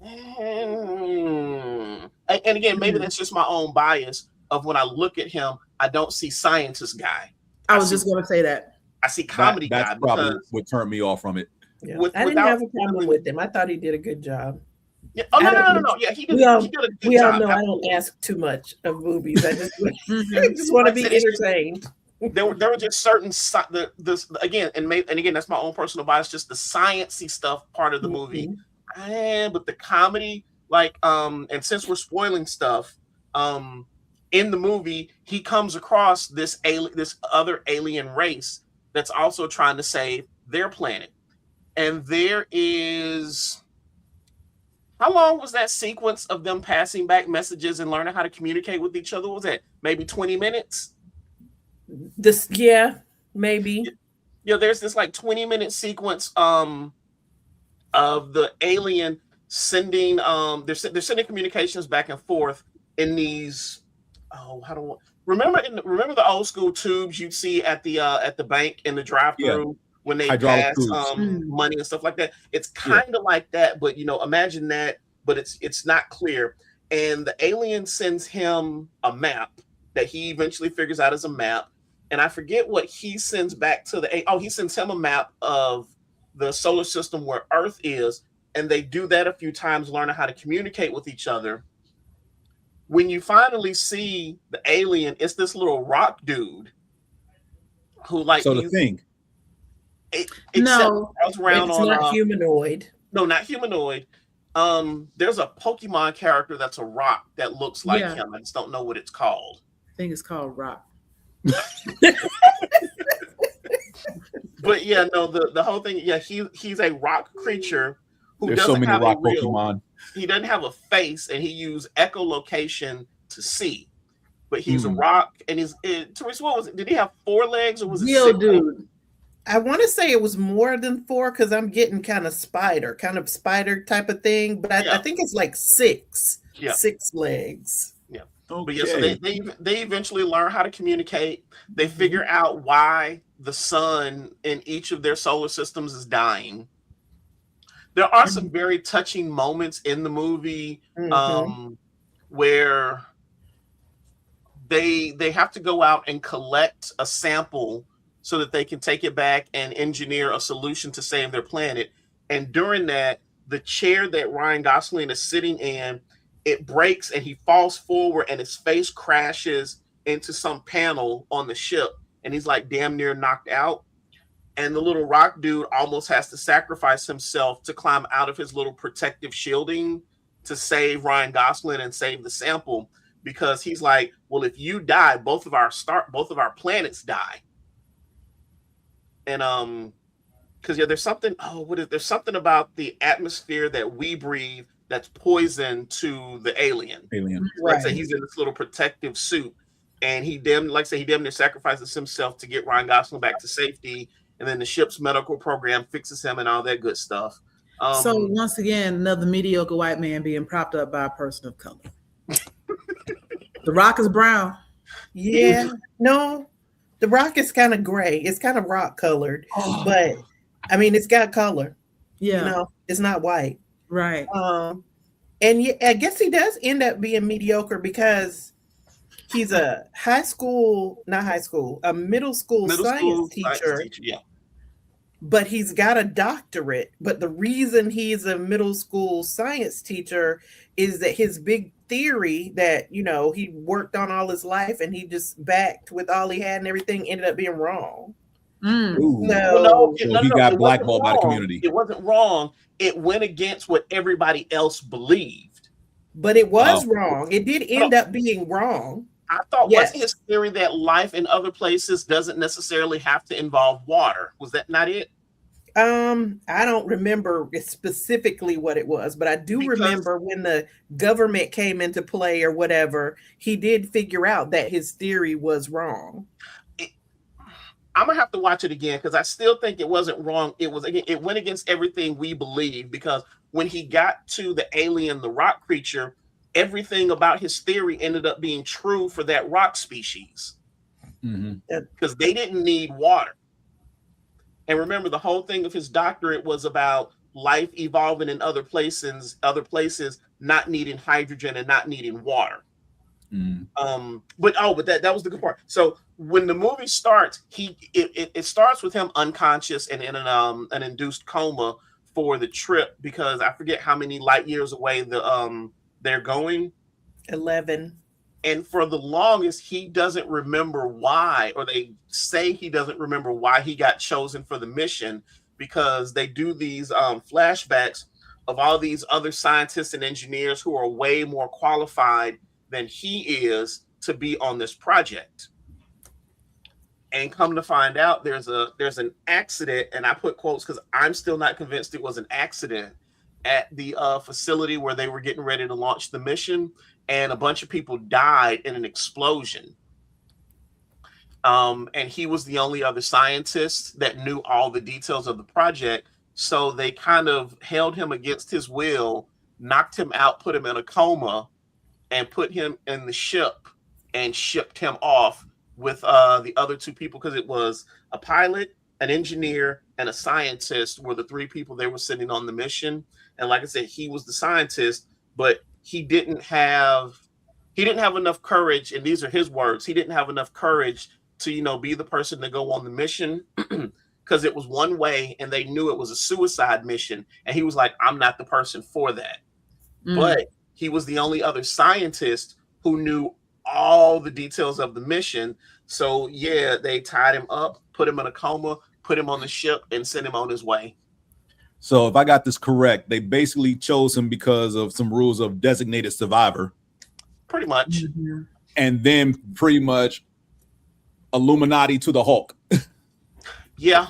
and again, maybe that's just my own bias of when I look at him, I don't see scientist guy. I was just going to say that. I see comedy that's guy probably because what turned me off from it. Yeah. With- I didn't without- have a problem with him. I thought he did a good job. yeah, oh I no. don't- Yeah, he did We all, a good we all job. know I don't ask too much of movies. I just, Mhm. I just want to be Like I said, entertained. There were just certain again, and again, that's my own personal bias, just the sciencey stuff part of the movie. But the comedy, like, and since we're spoiling stuff, in the movie, he comes across this other alien race that's also trying to save their planet. And there is, how long was that sequence of them passing back messages and learning how to communicate with each other? What was that? Maybe 20 minutes? Maybe. Yeah, there's this like 20-minute sequence of the alien sending they're sending communications back and forth in these remember the old school tubes you'd see at the bank in the drive-through when they Hydraulic pass money and stuff like that. It's kind of like that, but imagine that, but it's not clear. And the alien sends him a map that he eventually figures out as a map. And I forget what he sends back to he sends him a map of the solar system where Earth is. And they do that a few times, learning how to communicate with each other. When you finally see the alien, it's this little rock dude who The thing. No, it's not humanoid. No, not humanoid. There's a Pokemon character that's a rock that looks like him. I just don't know what it's called. I think it's called Rock. But the whole thing, he's a rock creature who There's doesn't so many have rock a real, Pokemon. He doesn't have a face, and he used echolocation to see. But he's a rock, and Teresa, what was it? Did he have 4 legs, or was it 6? Dude. I want to say it was more than 4 because I'm getting kind of spider type of thing, but I think it's like 6. Yeah. 6 legs. Yeah. Okay. But so they eventually learn how to communicate. They figure out why the sun in each of their solar systems is dying. There are some very touching moments in the movie where they have to go out and collect a sample so that they can take it back and engineer a solution to save their planet. And during that, the chair that Ryan Gosling is sitting in, it breaks and he falls forward and his face crashes into some panel on the ship. And he's like damn near knocked out. And the little rock dude almost has to sacrifice himself to climb out of his little protective shielding to save Ryan Gosling and save the sample, because he's like, well, if you die, both of our planets die. And because there's something there's something about the atmosphere that we breathe that's poison to the alien. Like I say, he's in this little protective suit, and he damn near sacrifices himself to get Ryan Gosling back to safety. And then the ship's medical program fixes him and all that good stuff. So once again, another mediocre white man being propped up by a person of color. The Rock is brown. Yeah. No, the Rock is kind of gray. It's kind of rock colored, but I mean, it's got color. Yeah. It's not white. Right. And I guess he does end up being mediocre because he's a middle school science teacher. Yeah. But he's got a doctorate. But the reason he's a middle school science teacher is that his big theory that, he worked on all his life and he just backed with all he had and everything ended up being wrong. So he got blackballed by the community. It wasn't wrong. It went against what everybody else believed. But it was wrong. It did end up being wrong. I thought wasn't his theory that life in other places doesn't necessarily have to involve water? Was that not it? I don't remember specifically what it was, but I do remember when the government came into play or whatever, he did figure out that his theory was wrong. I'm gonna have to watch it again because I still think it wasn't wrong. It went against everything we believe, because when he got to the alien, the rock creature, everything about his theory ended up being true for that rock species, because they didn't need water. And remember, the whole thing of his doctorate was about life evolving in other places not needing hydrogen and not needing water. But that was the good part. So when the movie starts, it starts with him unconscious and in an induced coma for the trip, because I forget how many light years away they're going. 11. And for the longest, he doesn't remember why, or they say he doesn't remember why he got chosen for the mission, because they do these flashbacks of all these other scientists and engineers who are way more qualified than he is to be on this project. And come to find out, there's an accident, and I put quotes because I'm still not convinced it was an accident, at the facility where they were getting ready to launch the mission, and a bunch of people died in an explosion. And he was the only other scientist that knew all the details of the project. So they kind of held him against his will, knocked him out, put him in a coma, and put him in the ship and shipped him off with the other two people, because it was a pilot, an engineer, and a scientist were the three people they were sending on the mission. And like I said, he was the scientist, but he didn't have enough courage, and these are his words, he didn't have enough courage to, be the person to go on the mission, because it was one way and they knew it was a suicide mission. And he was like, I'm not the person for that. But he was the only other scientist who knew all the details of the mission. So yeah, they tied him up, put him in a coma, put him on the ship, and sent him on his way. So if I got this correct, they basically chose him because of some rules of designated survivor. Pretty much. And then pretty much Illuminati to the Hulk. Yeah.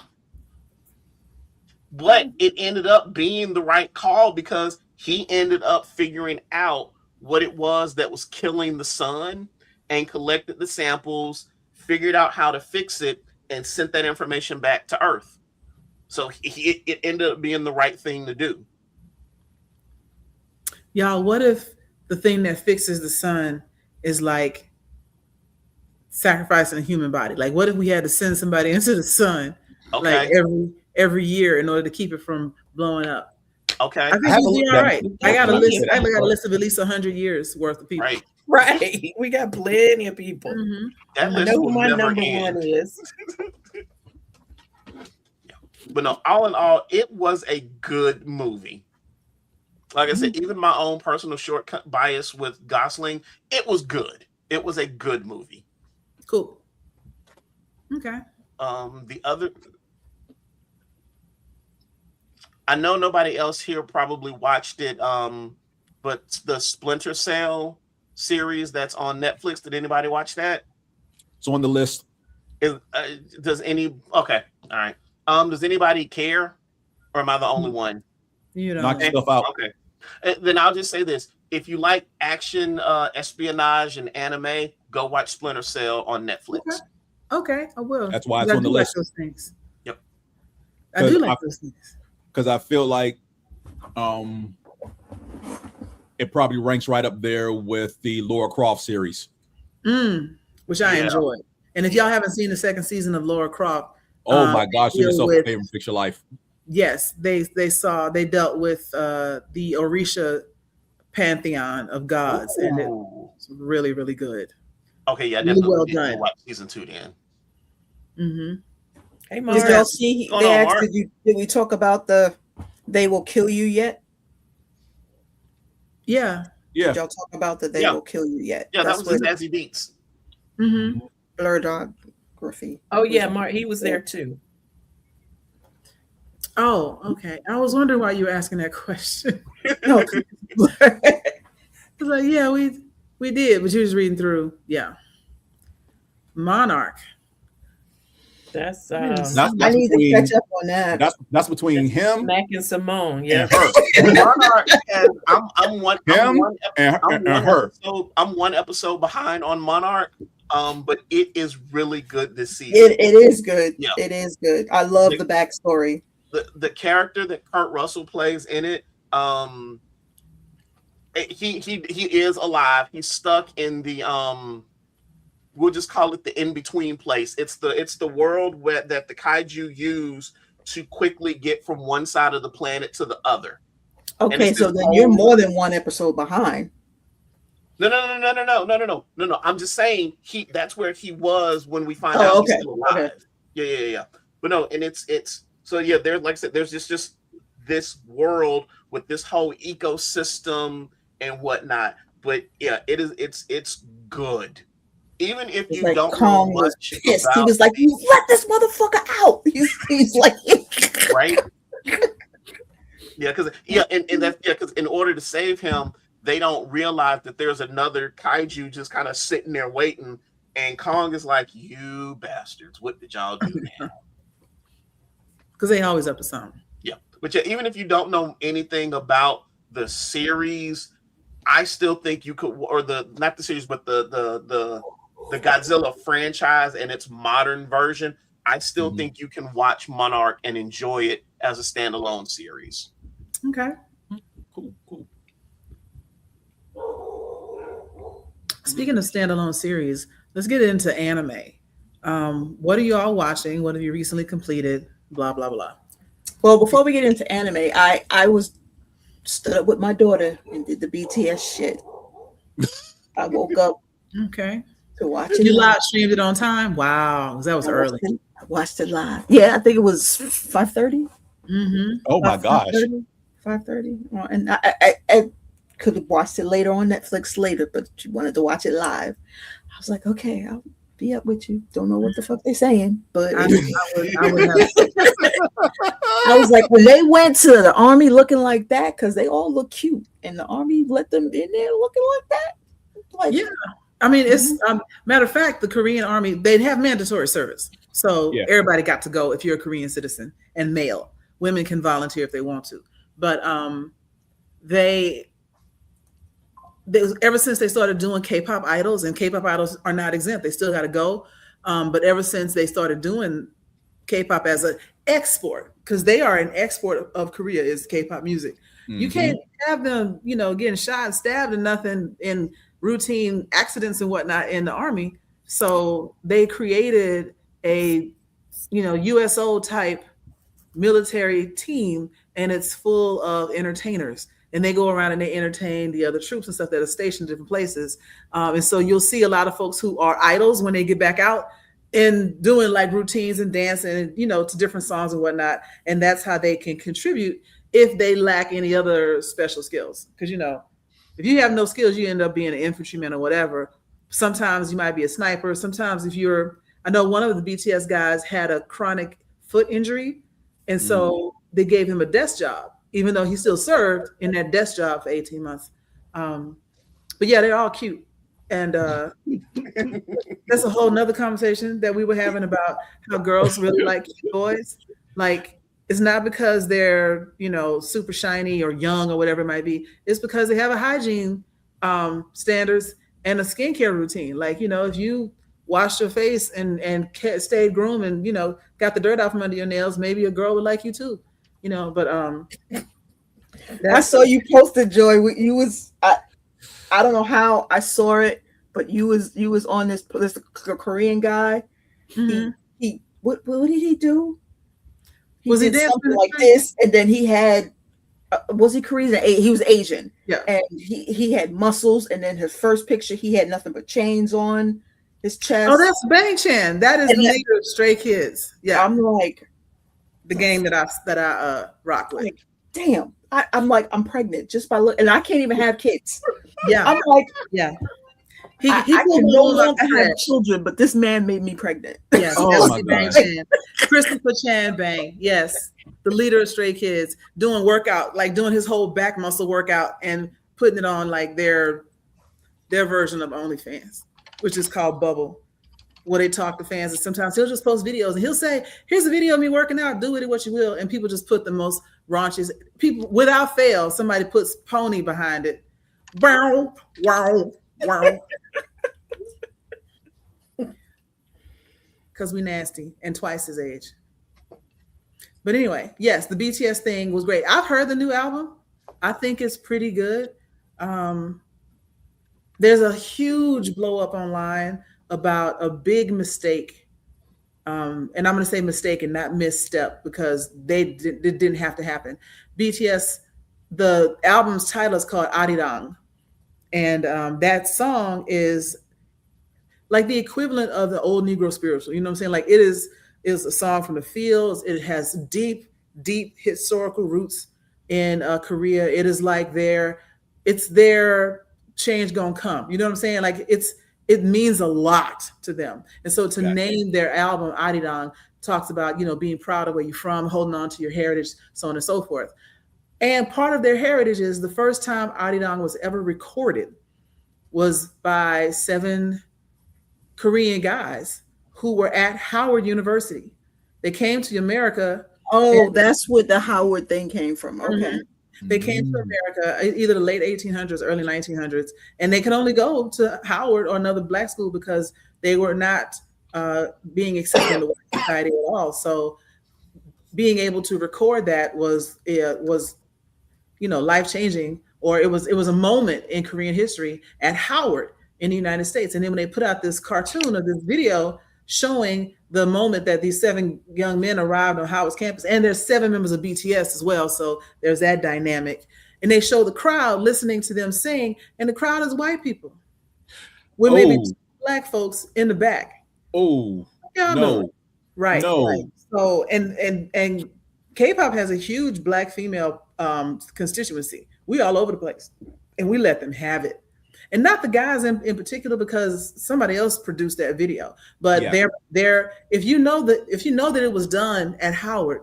But it ended up being the right call, because he ended up figuring out what it was that was killing the sun and collected the samples, figured out how to fix it, and sent that information back to Earth. So it ended up being the right thing to do. Y'all, what if the thing that fixes the sun is like sacrificing a human body? Like, what if we had to send somebody into the sun like every year in order to keep it from blowing up? Okay. I think we'd be all right. I got a list of at least 100 years worth of people. Right. We got plenty of people. That I know who my number one is. But no, all in all, it was a good movie. Like I said, even my own personal shortcut bias with Gosling, it was good. It was a good movie. Cool. Okay. The other, I know nobody else here probably watched it, but the Splinter Cell series that's on Netflix, did anybody watch that? It's on the list. Does any? Okay, all right. Does anybody care, or am I the only one? You know, knock yourself out. Okay. Then I'll just say this: if you like action, espionage, and anime, go watch Splinter Cell on Netflix. Okay, I will. That's why it's on the list. Like those things. Yep. I do like those things. Because I feel like it probably ranks right up there with the Lara Croft series. Which I enjoyed. And if y'all haven't seen the second season of Lara Croft, oh my gosh, do yourself a favor, fix your life. Yes, they dealt with the Orisha pantheon of gods, and it was really, really good. Okay, yeah, really well done. Watch season 2 then. Hey, Mark. Did y'all see? They asked, did we talk about the "They Will Kill You" yet? Yeah. Did y'all talk about the "They Will Kill You" yet? Yeah, that was in Zazie Beetz. Blurredography. Oh yeah, Mark. He was there too. Oh, okay. I was wondering why you were asking that question. No. I was like, yeah, we did, but you was reading through. Yeah. Monarch. That's I need to catch up on that. That's between him, Mac and Simone. and Yeah. her. Monarch has, I'm one episode behind on Monarch. But it is really good this season. It is good. Yeah. It is good. I love the backstory. The character that Kurt Russell plays in it, he is alive. He's stuck in the we'll just call it the in-between place. It's the world that the kaiju use to quickly get from one side of the planet to the other. Okay, so then you're more than one episode behind. No. I'm just saying that's where he was when we find out he's still alive. Okay. Yeah. But no, and it's so yeah, there's, like I said, there's just this world with this whole ecosystem and whatnot. But yeah, it's good. Even if you don't know much about, he was like, "You let this motherfucker out." He's like, right? Because in order to save him, they don't realize that there's another kaiju just kind of sitting there waiting, and Kong is like, "You bastards, what did y'all do now?" Because they always up to something. Yeah, but yeah, even if you don't know anything about the series, I still think you could, or not the series, but the Godzilla franchise and its modern version. I still think you can watch Monarch and enjoy it as a standalone series. Okay. Cool. Speaking of standalone series, let's get into anime. What are you all watching? What have you recently completed? Blah, blah, blah. Well, before we get into anime, I stood up with my daughter and did the BTS shit. I woke up to watch it. You live streamed it on time? Wow, because that was early. I watched it live. Yeah, I think it was 5:30. Oh my gosh. 5:30. And I could have watched it later on Netflix later, but she wanted to watch it live. I was like, okay, I'll be up with you. Don't know what the fuck they're saying, but I would have. I was like, when they went to the army looking like that, because they all look cute, and the army let them in there looking like that. Like, yeah, I mean, it's matter of fact, the Korean army, they'd have mandatory service, so everybody got to go if you're a Korean citizen and male. Women can volunteer if they want to, but they ever since they started doing K-pop idols, and K-pop idols are not exempt, they still got to go. But ever since they started doing K-pop as an export, because they are an export of Korea, is K-pop music. You can't have them, getting shot and stabbed and nothing in routine accidents and whatnot in the army. So they created a, USO type military team, and it's full of entertainers. And they go around and they entertain the other troops and stuff that are stationed in different places. And so you'll see a lot of folks who are idols when they get back out and doing like routines and dancing, to different songs and whatnot. And that's how they can contribute if they lack any other special skills. Because, if you have no skills, you end up being an infantryman or whatever. Sometimes you might be a sniper. Sometimes I know one of the BTS guys had a chronic foot injury. And so they gave him a desk job, even though he still served in that desk job for 18 months. But yeah, they're all cute. And that's a whole nother conversation that we were having about how girls really like cute boys. Like, it's not because they're, super shiny or young or whatever it might be. It's because they have a hygiene standards and a skincare routine. Like, if you washed your face and stayed groomed and, got the dirt out from under your nails, maybe a girl would like you too. But I saw you posted, Joy. You was I don't know how I saw it, but you was on this Korean guy. He what did he do? He did something like this, and then he had was he Korean? He was Asian. Yeah, and he had muscles, and then his first picture he had nothing but chains on his chest. Oh, that's Bang Chan. That is the leader of Stray Kids. Yeah, I'm like the game that I rock with. Like, damn, I'm like I'm pregnant just by looking, and I can't even have kids. Yeah, I'm like I can no longer have children, but this man made me pregnant. Yes, Bang Chan. Christopher Chan Bang. Yes, the leader of Stray Kids, doing workout, like doing his whole back muscle workout and putting it on like their version of OnlyFans, which is called Bubble. where they talk to fans, and sometimes he'll just post videos and he'll say, here's a video of me working out, do with it what you will. And people just put the most raunchiest, people without fail, somebody puts pony behind it. Wow, wow, wow. Because we nasty and twice his age. But anyway, yes, the BTS thing was great. I've heard the new album. I think it's pretty good. There's a huge blow up online about a big mistake. And I'm going to say mistake and not misstep because it didn't have to happen. BTS, the album's title is called Arirang. And that song is like the equivalent of the old Negro spiritual. You know what I'm saying? Like it is a song from the fields. It has deep, deep historical roots in Korea. It is like it's their change gonna come. You know what I'm saying? Like it means a lot to them. And so to name their album Arirang talks about, being proud of where you're from, holding on to your heritage, so on and so forth. And part of their heritage is the first time Arirang was ever recorded was by 7 Korean guys who were at Howard University. They came to America. Oh, that's where the Howard thing came from. Okay. Mm-hmm. They came to America either the late 1800s, early 1900s, and they could only go to Howard or another black school because they were not being accepted in the white society at all. So being able to record that was life-changing, or it was a moment in Korean history at Howard in the United States. And then when they put out this cartoon or this video showing the moment that these 7 young men arrived on Howard's campus, and there's 7 members of BTS as well, so there's that dynamic. And they show the crowd listening to them sing, and the crowd is white people with maybe 2 black folks in the back. Oh, y'all know. Right. No. Right. So and K-pop has a huge black female constituency. We all over the place, and we let them have it. And not the guys in particular, because somebody else produced that video. But they're if you know that it was done at Howard,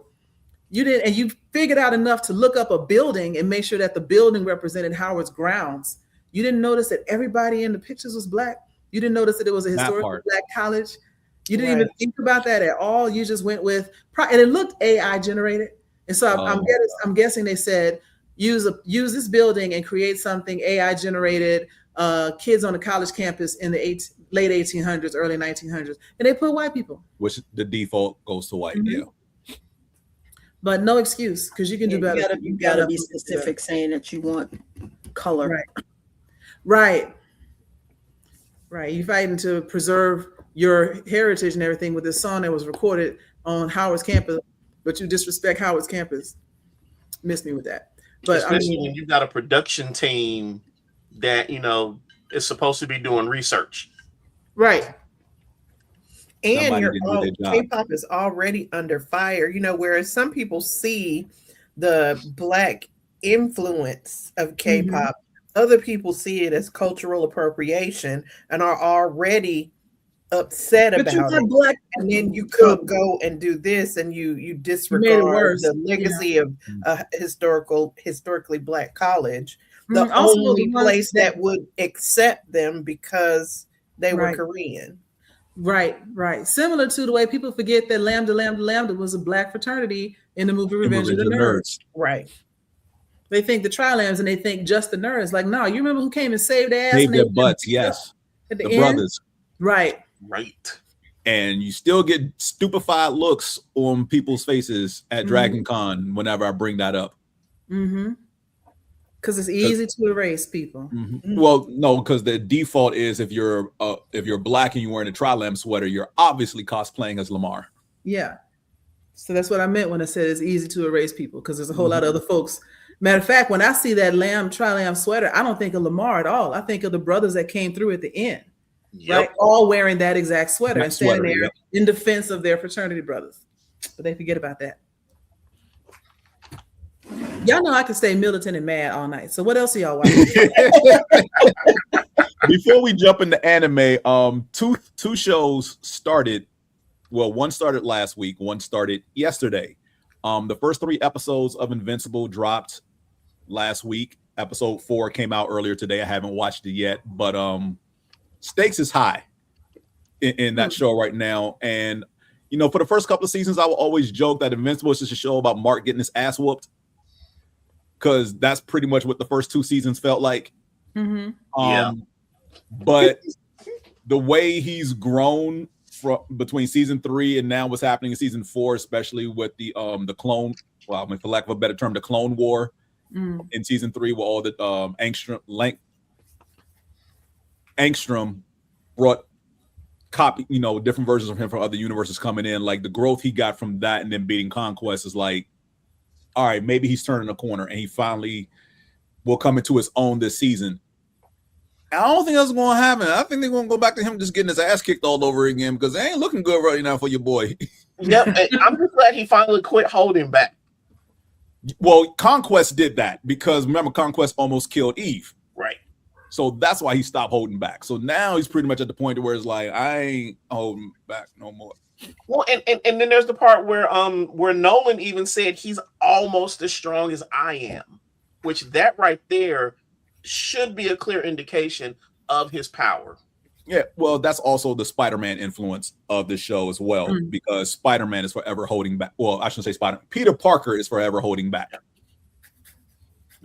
and you figured out enough to look up a building and make sure that the building represented Howard's grounds. You didn't notice that everybody in the pictures was black. You didn't notice that it was a historically black college. You didn't even think about that at all. You just went with, and it looked AI generated. And so I'm guessing they said, use this building and create something AI generated. Kids on the college campus in the late 1800s, early 1900s, and they put white people. Which the default goes to white, But no excuse, because you can do better. You gotta be specific, saying that you want color. Right. You're fighting to preserve your heritage and everything with this song that was recorded on Howard's campus, but you disrespect Howard's campus. Miss me with that. But especially when you've got a production team that is supposed to be doing research, right? And K-pop is already under fire, whereas some people see the black influence of K-pop, other people see it as cultural appropriation and are already upset about it. And then you could go and do this, and you disregard the legacy of a historically black college. The only place that would accept them because they were Korean. Right. Similar to the way people forget that Lambda Lambda Lambda was a black fraternity in the movie Revenge of the Nerds. Right. They think the Tri-Lambs and they think just the nerds. Like, no, you remember who came and saved their ass? Saved their butts, yes. At the brothers. Right. And you still get stupefied looks on people's faces at Dragon Con whenever I bring that up. Because it's easy to erase people. Well, no, because the default is if you're black and you're wearing a Tri-Lamb sweater, you're obviously cosplaying as Lamar. Yeah. So that's what I meant when I said it's easy to erase people, because there's a whole lot of other folks. Matter of fact, when I see that Tri-Lamb sweater, I don't think of Lamar at all. I think of the brothers that came through at the end. Right, all wearing that exact sweater and standing there in defense of their fraternity brothers. But they forget about that. Y'all know I can stay militant and mad all night. So what else are y'all watching? Before we jump into anime, two shows started. Well, one started last week, one started yesterday. The first 3 episodes of Invincible dropped last week. Episode 4 came out earlier today. I haven't watched it yet, but stakes is high. in that show right now. And you know, for the first couple of seasons, I will always joke that Invincible is just a show about Mark getting his ass whooped, because that's pretty much what the first 2 seasons felt like. Yeah. But the way he's grown from between season 3 and now what's happening in season 4, especially with the clone, well, I mean, for lack of a better term, the Clone War in season 3, with all the Angstrom brought different versions of him from other universes coming in. Like, the growth he got from that and then beating Conquest is like, all right, maybe he's turning a corner and he finally will come into his own this season. I don't think that's going to happen. I think they're going to go back to him just getting his ass kicked all over again, because it ain't looking good right now for your boy. Yep. I'm just glad he finally quit holding back. Well, Conquest did that, because remember, Conquest almost killed Eve. Right. So that's why he stopped holding back. So now he's pretty much at the point where it's like, I ain't holding back no more. Well, and then there's the part where Nolan even said he's almost as strong as I am, which that right there should be a clear indication of his power. Yeah, well, that's also the Spider-Man influence of the show as well, because Spider-Man is forever holding back. Well, I shouldn't say Spider-Man. Peter Parker is forever holding back.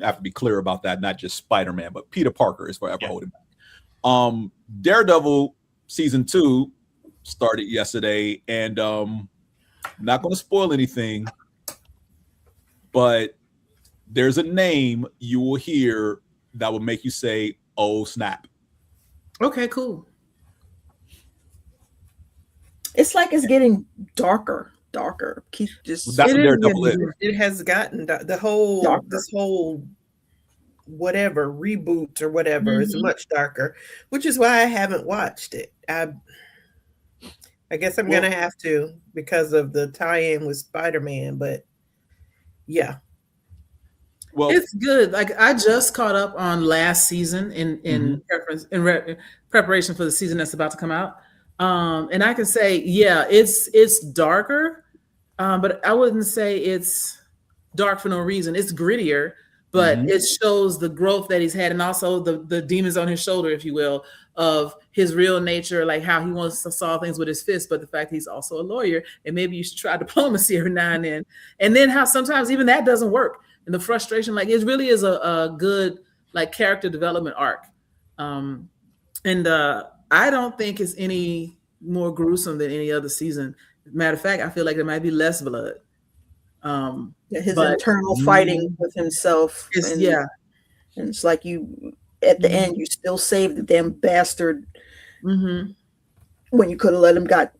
I have to be clear about that, not just Spider-Man, but Peter Parker is forever holding back. Daredevil season 2 started yesterday, and not going to spoil anything, but there's a name you will hear that will make you say, "Oh snap!" Okay, cool. It's like it's getting darker. Keep just. That's what Daredevil is. It has gotten the whole darker. This whole whatever reboot or whatever is much darker, which is why I haven't watched it. I guess I'm gonna have to, because of the tie-in with Spider-Man, but yeah. Well, it's good. Like, I just caught up on last season in preparation for the season that's about to come out, and I can say, yeah, it's darker, but I wouldn't say it's dark for no reason. It's grittier, but it shows the growth that he's had, and also the demons on his shoulder, if you will, of his real nature, like how he wants to solve things with his fists, but the fact he's also a lawyer, and maybe you should try diplomacy every now and then how sometimes even that doesn't work. And the frustration, like, it really is a good, like, character development arc. And I don't think it's any more gruesome than any other season. Matter of fact, I feel like there might be less blood. His internal fighting with himself. And it's like, you, at the end, you still saved the damn bastard when you could have let him got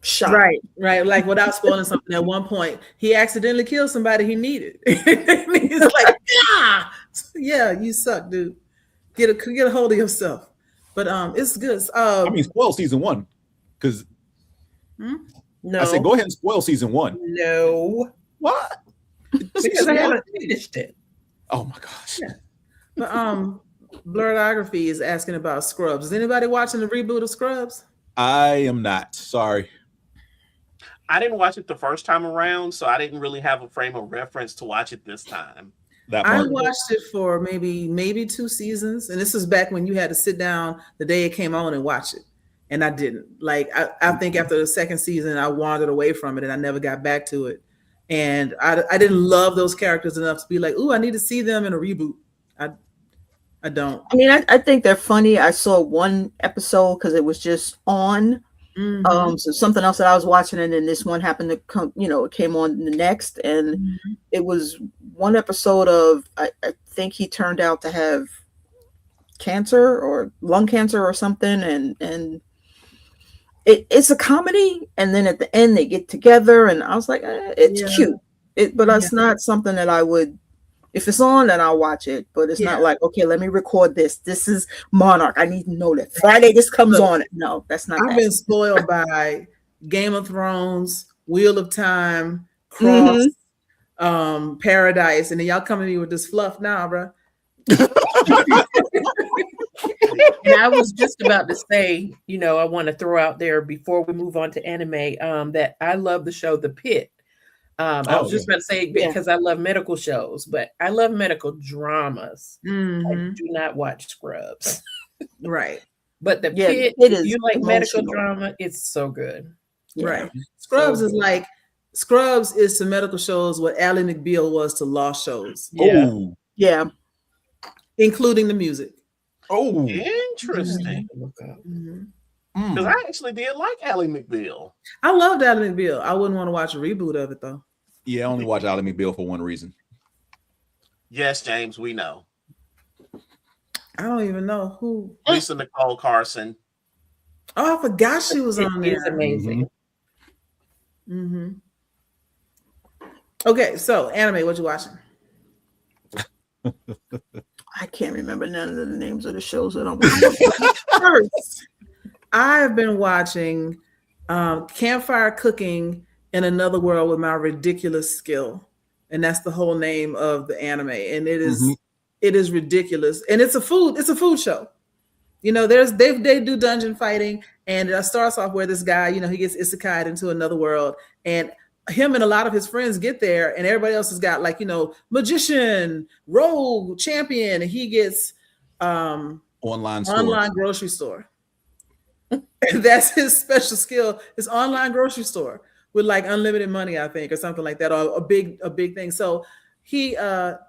shot. Right. Like, without spoiling something, at one point he accidentally killed somebody he needed. He's like, yeah, you suck, dude. Get a hold of yourself. But it's good. I mean, spoil season 1, because no, I said go ahead and spoil season 1. No, what? Because I haven't finished it. Oh my gosh. Yeah. But Blurredography is asking about Scrubs. Is anybody watching the reboot of Scrubs? I am not. Sorry. I didn't watch it the first time around, so I didn't really have a frame of reference to watch it this time. I watched it for maybe 2 seasons, and this is back when you had to sit down the day it came on and watch it, and I didn't. Like, I think after the second season, I wandered away from it, and I never got back to it. And I didn't love those characters enough to be like, ooh, I need to see them in a reboot. I don't. I mean, I think they're funny. I saw one episode because it was just on. So something else that I was watching, and then this one happened to come, it came on the next, and it was one episode of, I think he turned out to have cancer or lung cancer or something, and it's a comedy, and then at the end they get together, and I was like, it's cute, but it's not something that I would. If it's on, then I'll watch it. But it's not like, okay, let me record this. This is Monarch. I need to know that Friday this comes on. No, that's not. I've been spoiled by Game of Thrones, Wheel of Time, Cross, Paradise, and then y'all come to me with this fluff now, bro. And I was just about to say, I want to throw out there before we move on to anime, that I love the show The Pit. I was just about to say, because I love medical shows, but I love medical dramas. I do not watch Scrubs. Right. But the Yeah, Pit, it if is you like medical emotional. drama, it's so good. Yeah. Right. Scrubs So is good. like Scrubs is to medical shows what Ally McBeal was to law shows, Yeah. Oh, Yeah. including the music. oh. Interesting. Look up. Because I actually did like Ally McBeal. I loved Ally McBeal. I wouldn't want to watch a reboot of it though. Yeah, I only watch Ally McBeal for one reason. Yes, James, we know. I don't even know who. Lisa Nicole Carson. Oh, I forgot she was on It's there. amazing. Mm-hmm. Okay, so anime, what you watching? I can't remember none of the names of the shows that I'm watching. First, I've been watching Campfire Cooking in Another World with My Ridiculous Skill, and that's the whole name of the anime, and it is ridiculous, and it's a food show. You know, they do dungeon fighting, and it starts off where this guy, you know, he gets isekai'd into another world, and him and a lot of his friends get there, and everybody else has got like, you know, magician, rogue, champion, and he gets Online grocery store. And that's his special skill, his online grocery store with like unlimited money, I think, or something like that, or a big thing. So he can't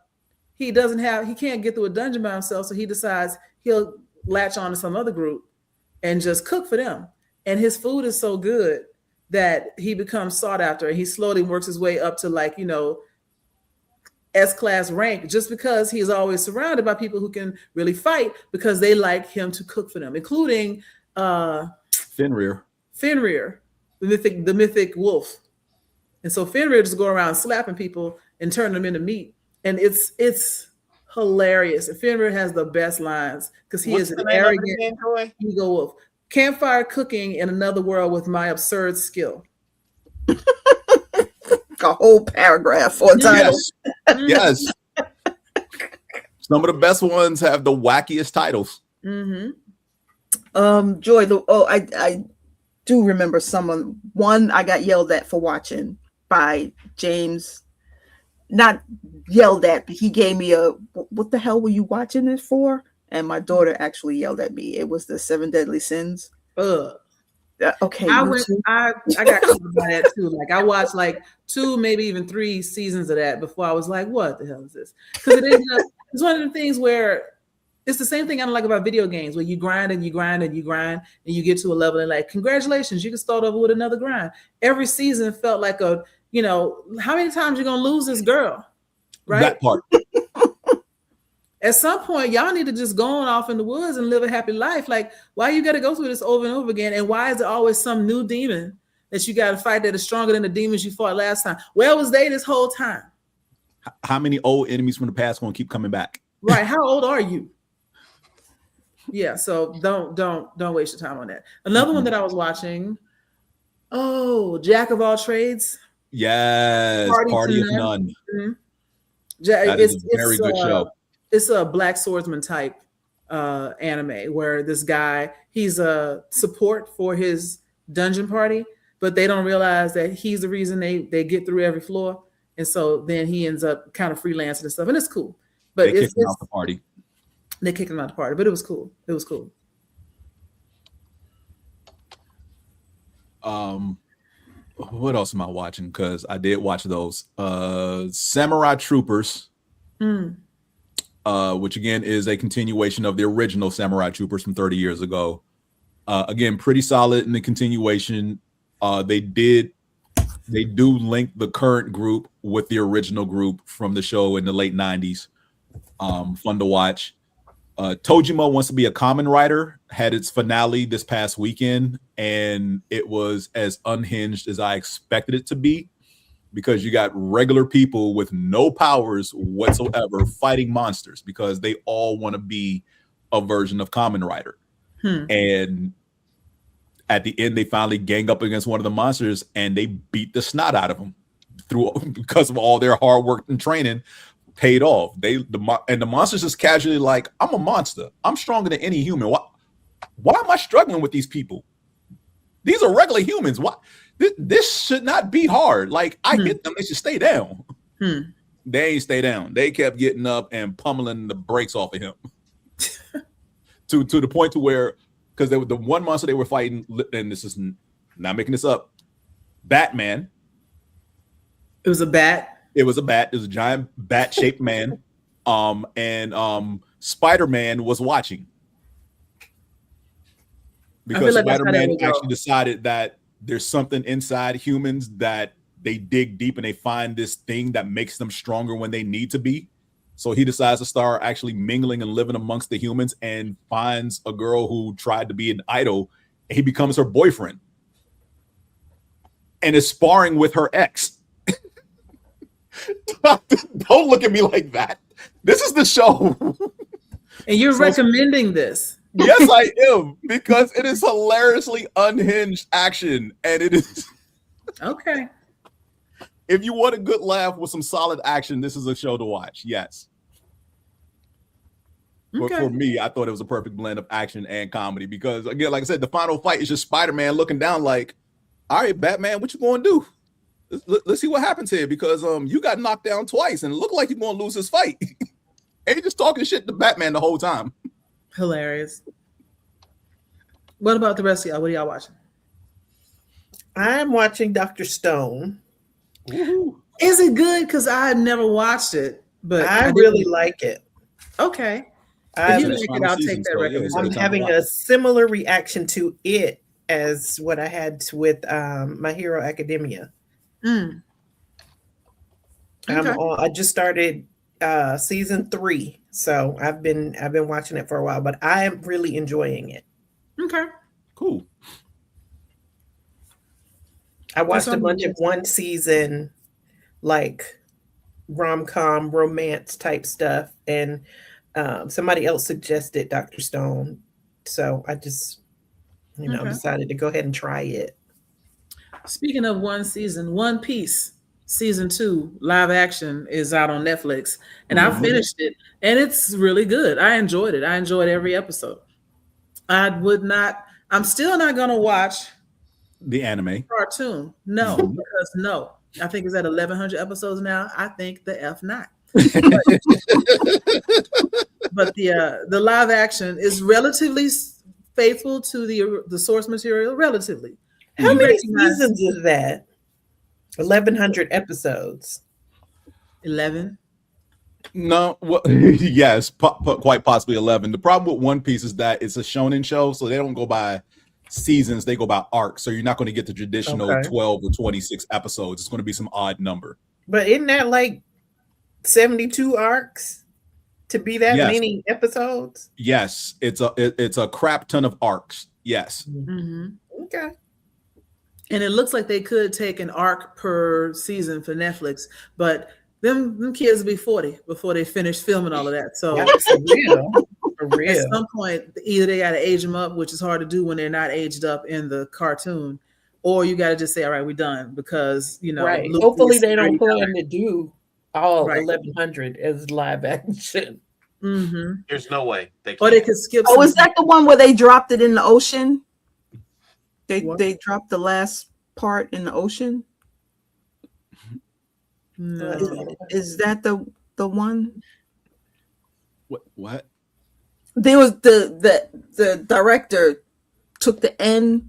get through a dungeon by himself, so he decides he'll latch on to some other group and just cook for them. And his food is so good that he becomes sought after, and he slowly works his way up to, like, you know, S-class rank, just because he's always surrounded by people who can really fight because they like him to cook for them, including Fenrir, the mythic wolf. And so Fenrir just go around slapping people and turning them into meat, and it's hilarious. And Fenrir has the best lines because he is an arrogant ego wolf. Campfire Cooking in Another World with My Absurd Skill. A whole paragraph for a title. Yes. Some of the best ones have the wackiest titles. Joy, I do remember one I got yelled at for watching by James. Not yelled at, but he gave me what the hell were you watching this for? And my daughter actually yelled at me. It was the 7 Deadly Sins. Okay. I got covered by that too. Like, I watched like 2, maybe even 3 seasons of that before I was like, what the hell is this? Because it's one of the things where it's the same thing I don't like about video games, where you grind and you grind and you grind and you get to a level and like, congratulations, you can start over with another grind. Every season felt like how many times you're gonna lose this girl? Right? That part. At some point, y'all need to just go on off in the woods and live a happy life. Like, why you got to go through this over and over again? And why is there always some new demon that you got to fight that is stronger than the demons you fought last time? Where was they this whole time? How many old enemies from the past going to keep coming back? Right. How old are you? Yeah. So don't waste your time on that. Another one that I was watching. Oh, Jack of All Trades. Yes. Party of None. Mm-hmm. That is a very good show. It's a black swordsman type anime where this guy, he's a support for his dungeon party, but they don't realize that he's the reason they get through every floor. And so then he ends up kind of freelancing and stuff. And it's cool. But they kicked him out the party. They kicked him out the party, but it was cool. It was cool. What else am I watching? Because I did watch those. Samurai Troopers. Which again is a continuation of the original Samurai Troopers from 30 years ago. Again, pretty solid in the continuation. They do link the current group with the original group from the show in the late 90s. Fun to watch. Tojima Wants to Be a Kamen Rider had its finale this past weekend, and it was as unhinged as I expected it to be, because you got regular people with no powers whatsoever fighting monsters because they all want to be a version of Kamen Rider. And at the end, they finally gang up against one of the monsters and they beat the snot out of them because of all their hard work and training paid off. And the monsters just casually like, I'm a monster. I'm stronger than any human. Why am I struggling with these people? These are regular humans. What? This should not be hard. Like, I get them. They should stay down. They ain't stay down. They kept getting up and pummeling the brakes off of him to the point to where, because they were the one monster they were fighting, and this is not making this up. Batman. It was a bat. It was a bat. It was a giant bat-shaped man. And Spider-Man was watching. Because like Spider-Man actually decided that there's something inside humans that they dig deep and they find this thing that makes them stronger when they need to be. So he decides to start actually mingling and living amongst the humans and finds a girl who tried to be an idol, and he becomes her boyfriend and is sparring with her ex. Don't look at me like that. This is the show. And you're recommending this. Yes, I am, because it is hilariously unhinged action, and it is okay. If you want a good laugh with some solid action, this is a show to watch. Yes. Okay. For me, I thought it was a perfect blend of action and comedy because, again, like I said, the final fight is just Spider-Man looking down like, all right, Batman, what you going to do? Let's see what happens here because you got knocked down twice and it looked like you're going to lose this fight. And he's just talking shit to Batman the whole time. Hilarious. What about the rest of y'all? What are y'all watching? I'm watching Dr. Stone. Woo-hoo. Is it good? Because I had never watched it, but I really like it. Okay. If you like it, I'll take that recommendation. I'm having a similar reaction to it as what I had with My Hero Academia. Mm. Okay. I just started season 3, so I've been watching it for a while, but I am really enjoying it. Okay, cool. I watched a bunch of one season, like rom-com romance type stuff, and somebody else suggested Dr. Stone, so I just decided to go ahead and try it. Speaking of one season, One Piece season 2 live action is out on Netflix, and I finished it, and it's really good. I enjoyed it. I enjoyed every episode. I'm still not going to watch the anime cartoon. No, because no. I think it's at 1,100 episodes now. I think the F not. But the live action is relatively faithful to the source material. Relatively. How many seasons is that? 1,100 episodes. 11. No, well, yes, quite possibly 11. The problem with One Piece is that it's a shonen show, so they don't go by seasons; they go by arcs. So you're not going to get the traditional 12 or 26 episodes. It's going to be some odd number. But isn't that like 72 arcs to be that many episodes? Yes, it's a crap ton of arcs. Yes. Mm-hmm. Okay. And it looks like they could take an arc per season for Netflix, but them kids will be 40 before they finish filming all of that. So for real. At some point, either they got to age them up, which is hard to do when they're not aged up in the cartoon, or you got to just say, all right, we're done, because, right. Hopefully they don't plan to do all 1,100 as live action. Mm-hmm. There's no way they can. Or they could skip. Oh, is that the one where they dropped it in the ocean? They dropped the last part in the ocean. No. Is that the one? What? There was the director took the end.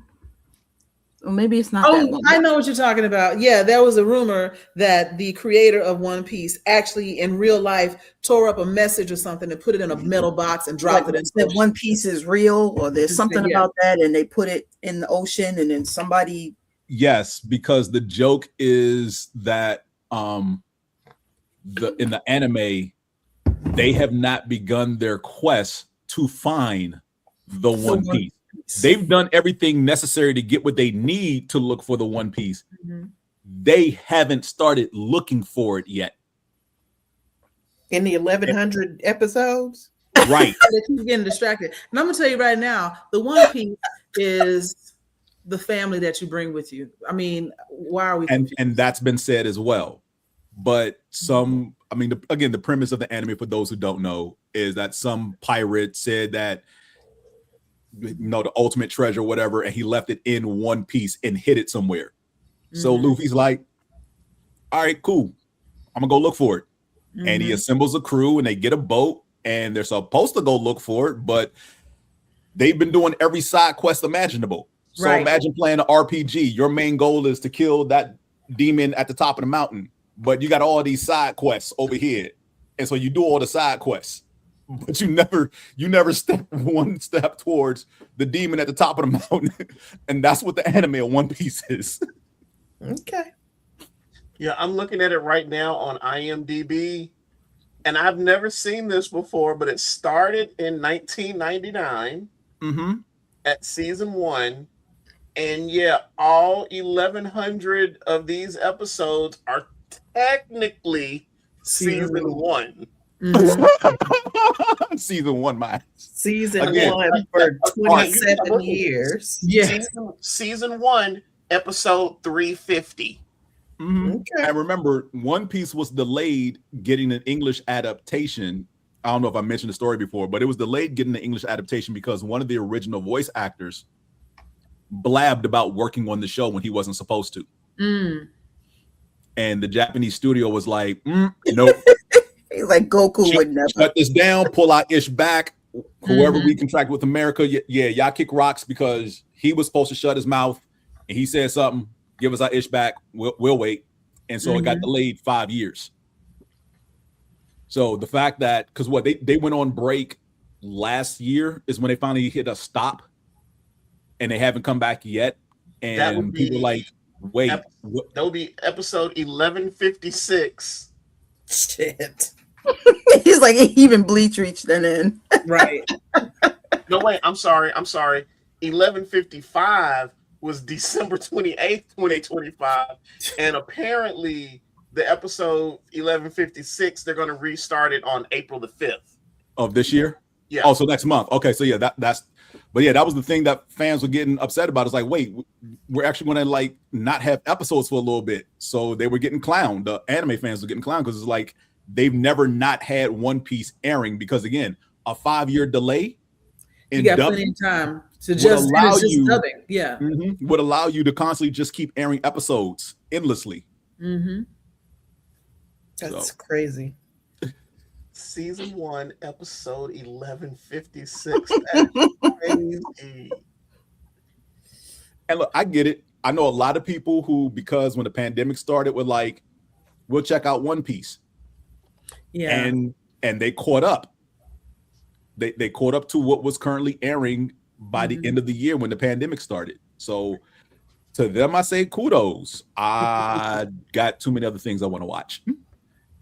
Or maybe it's not. Oh, that one. I know what you're talking about. Yeah, there was a rumor that the creator of One Piece actually in real life tore up a message or something and put it in a metal box and dropped it. And said One Piece is real, or there's something about that, and they put it in the ocean, and then somebody. Yes, because the joke is that in the anime, they have not begun their quest to find the One Piece. They've done everything necessary to get what they need to look for the One Piece. Mm-hmm. They haven't started looking for it yet. In the 1,100 episodes? Right. They keep getting distracted. And I'm going to tell you right now, the One Piece is the family that you bring with you. I mean, why are we confused? And that's been said as well. But again, the premise of the anime, for those who don't know, is that some pirate said that, the ultimate treasure, whatever, and he left it in one piece and hid it somewhere. So Luffy's like, all right, cool, I'm gonna go look for it. And he assembles a crew and they get a boat and they're supposed to go look for it, but they've been doing every side quest imaginable. So imagine playing an RPG. Your main goal is to kill that demon at the top of the mountain, but you got all these side quests over here, and so you do all the side quests, but you never step one step towards the demon at the top of the mountain, and that's what the anime of One Piece is. Okay. Yeah, I'm looking at it right now on IMDb, and I've never seen this before, but it started in 1999 at season 1. And yeah, all 1,100 of these episodes are technically season 1. Season 1, man. Season 1 for 27 years. Yeah. Season 1, episode 350. Okay. And remember, One Piece was delayed getting an English adaptation. I don't know if I mentioned the story before, but it was delayed getting the English adaptation because one of the original voice actors blabbed about working on the show when he wasn't supposed to. And the Japanese studio was like, nope. He's like, Goku would never. Shut this down, pull our ish back. Whoever we contract with America, y'all kick rocks because he was supposed to shut his mouth and he said something, give us our ish back, we'll wait. And so it got delayed 5 years. So the fact that, because what they went on break last year is when they finally hit a stop. And they haven't come back yet. And people are like, wait. That would be episode 1156. Shit. He's like, even Bleach reached an end. Right. No, wait, I'm sorry. 1155 was December 28th, 2025. And apparently the episode 1156, they're going to restart it on April the 5th. Of this year? Yeah. Oh, so next month. Okay, so yeah, that's but yeah, that was the thing that fans were getting upset about. It's like, wait, we're actually going to like not have episodes for a little bit. So they were getting clowned. The anime fans were getting clowned because it's like they've never not had One Piece airing because again, a 5-year delay in you got plenty of time to just allow you dubbing. Yeah, would allow you to constantly just keep airing episodes endlessly. That's crazy. Season 1, episode 1156. That's crazy. And look, I get it. I know a lot of people who, because when the pandemic started, were like, we'll check out One Piece. Yeah. And they caught up. They caught up to what was currently airing by the end of the year when the pandemic started. So to them, I say kudos. I got too many other things I want to watch.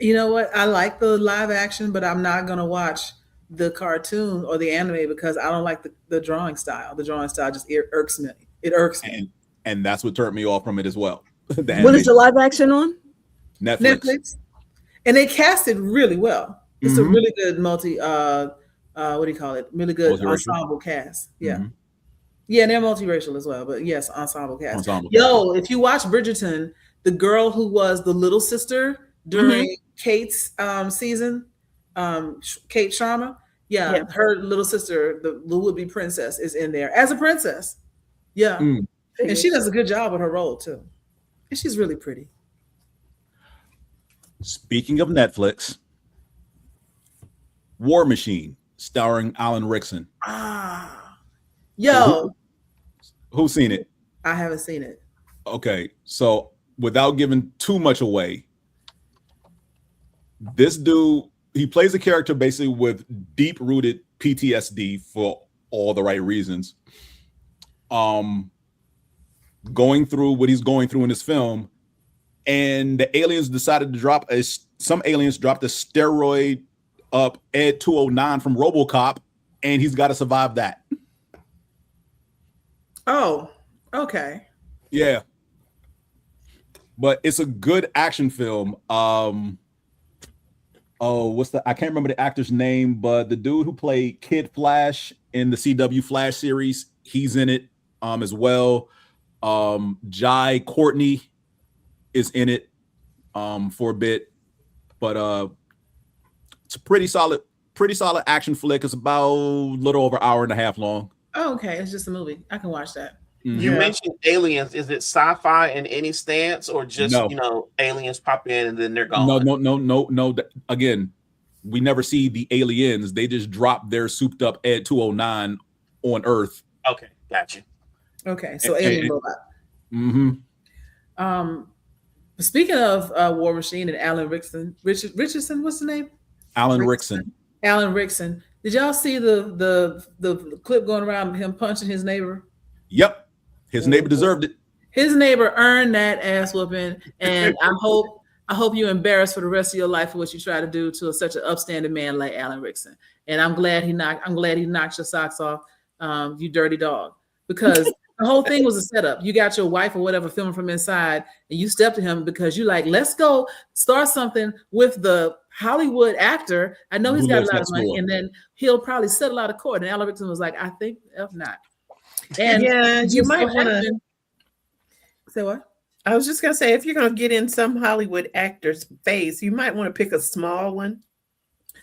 You know what? I like the live action, but I'm not going to watch the cartoon or the anime because I don't like the drawing style. The drawing style just irks me. It irks me. And that's what turned me off from it as well. What is the live action on? Netflix. And they cast it really well. It's a really good what do you call it? Really good ensemble cast. Yeah. Yeah, and they're multiracial as well. But yes, ensemble cast. If you watch Bridgerton, the girl who was the little sister during Kate's season, Kate Sharma, her little sister, the would-be princess, is in there as a princess. Yeah. And she does a good job with her role too. And she's really pretty. Speaking of Netflix, War Machine, starring Alan Rickson. Who's seen it? I haven't seen it. Okay, so without giving too much away, this dude, he plays a character basically with deep-rooted PTSD for all the right reasons. Going through what he's going through in this film, and the aliens decided to some aliens dropped a steroid up Ed 209 from RoboCop, and he's got to survive that. Oh, okay. Yeah. But it's a good action film. I can't remember the actor's name, but the dude who played Kid Flash in the CW Flash series, he's in it as well. Jai Courtney is in it for a bit, but it's a pretty solid action flick. It's about a little over an hour and a half long. Oh, okay. It's just a movie. I can watch that. You mentioned aliens. Is it sci-fi in any stance, or just aliens pop in and then they're gone? No. Again, we never see the aliens. They just drop their souped up Ed 209 on Earth. Okay, gotcha. Okay, so alien robot. Mm-hmm. Speaking of War Machine and Alan Richardson, what's the name? Alan Rickson. Alan Rickson. Did y'all see the clip going around of him punching his neighbor? Yep, his neighbor deserved it. His neighbor earned that ass whooping, and I hope you're embarrassed for the rest of your life for what you try to do to such an upstanding man like Alan Rickson. And I'm glad he knocked your socks off, you dirty dog, because the whole thing was a setup. You got your wife or whatever filming from inside, and you stepped to him because you like, let's go start something with the Hollywood actor. I know he's got a lot of money, and then he'll probably settle out of court. And Alan Rickson was like, I think if not. And yeah, you might want to say what? I was just gonna say, if you're gonna get in some Hollywood actor's face, you might want to pick a small one.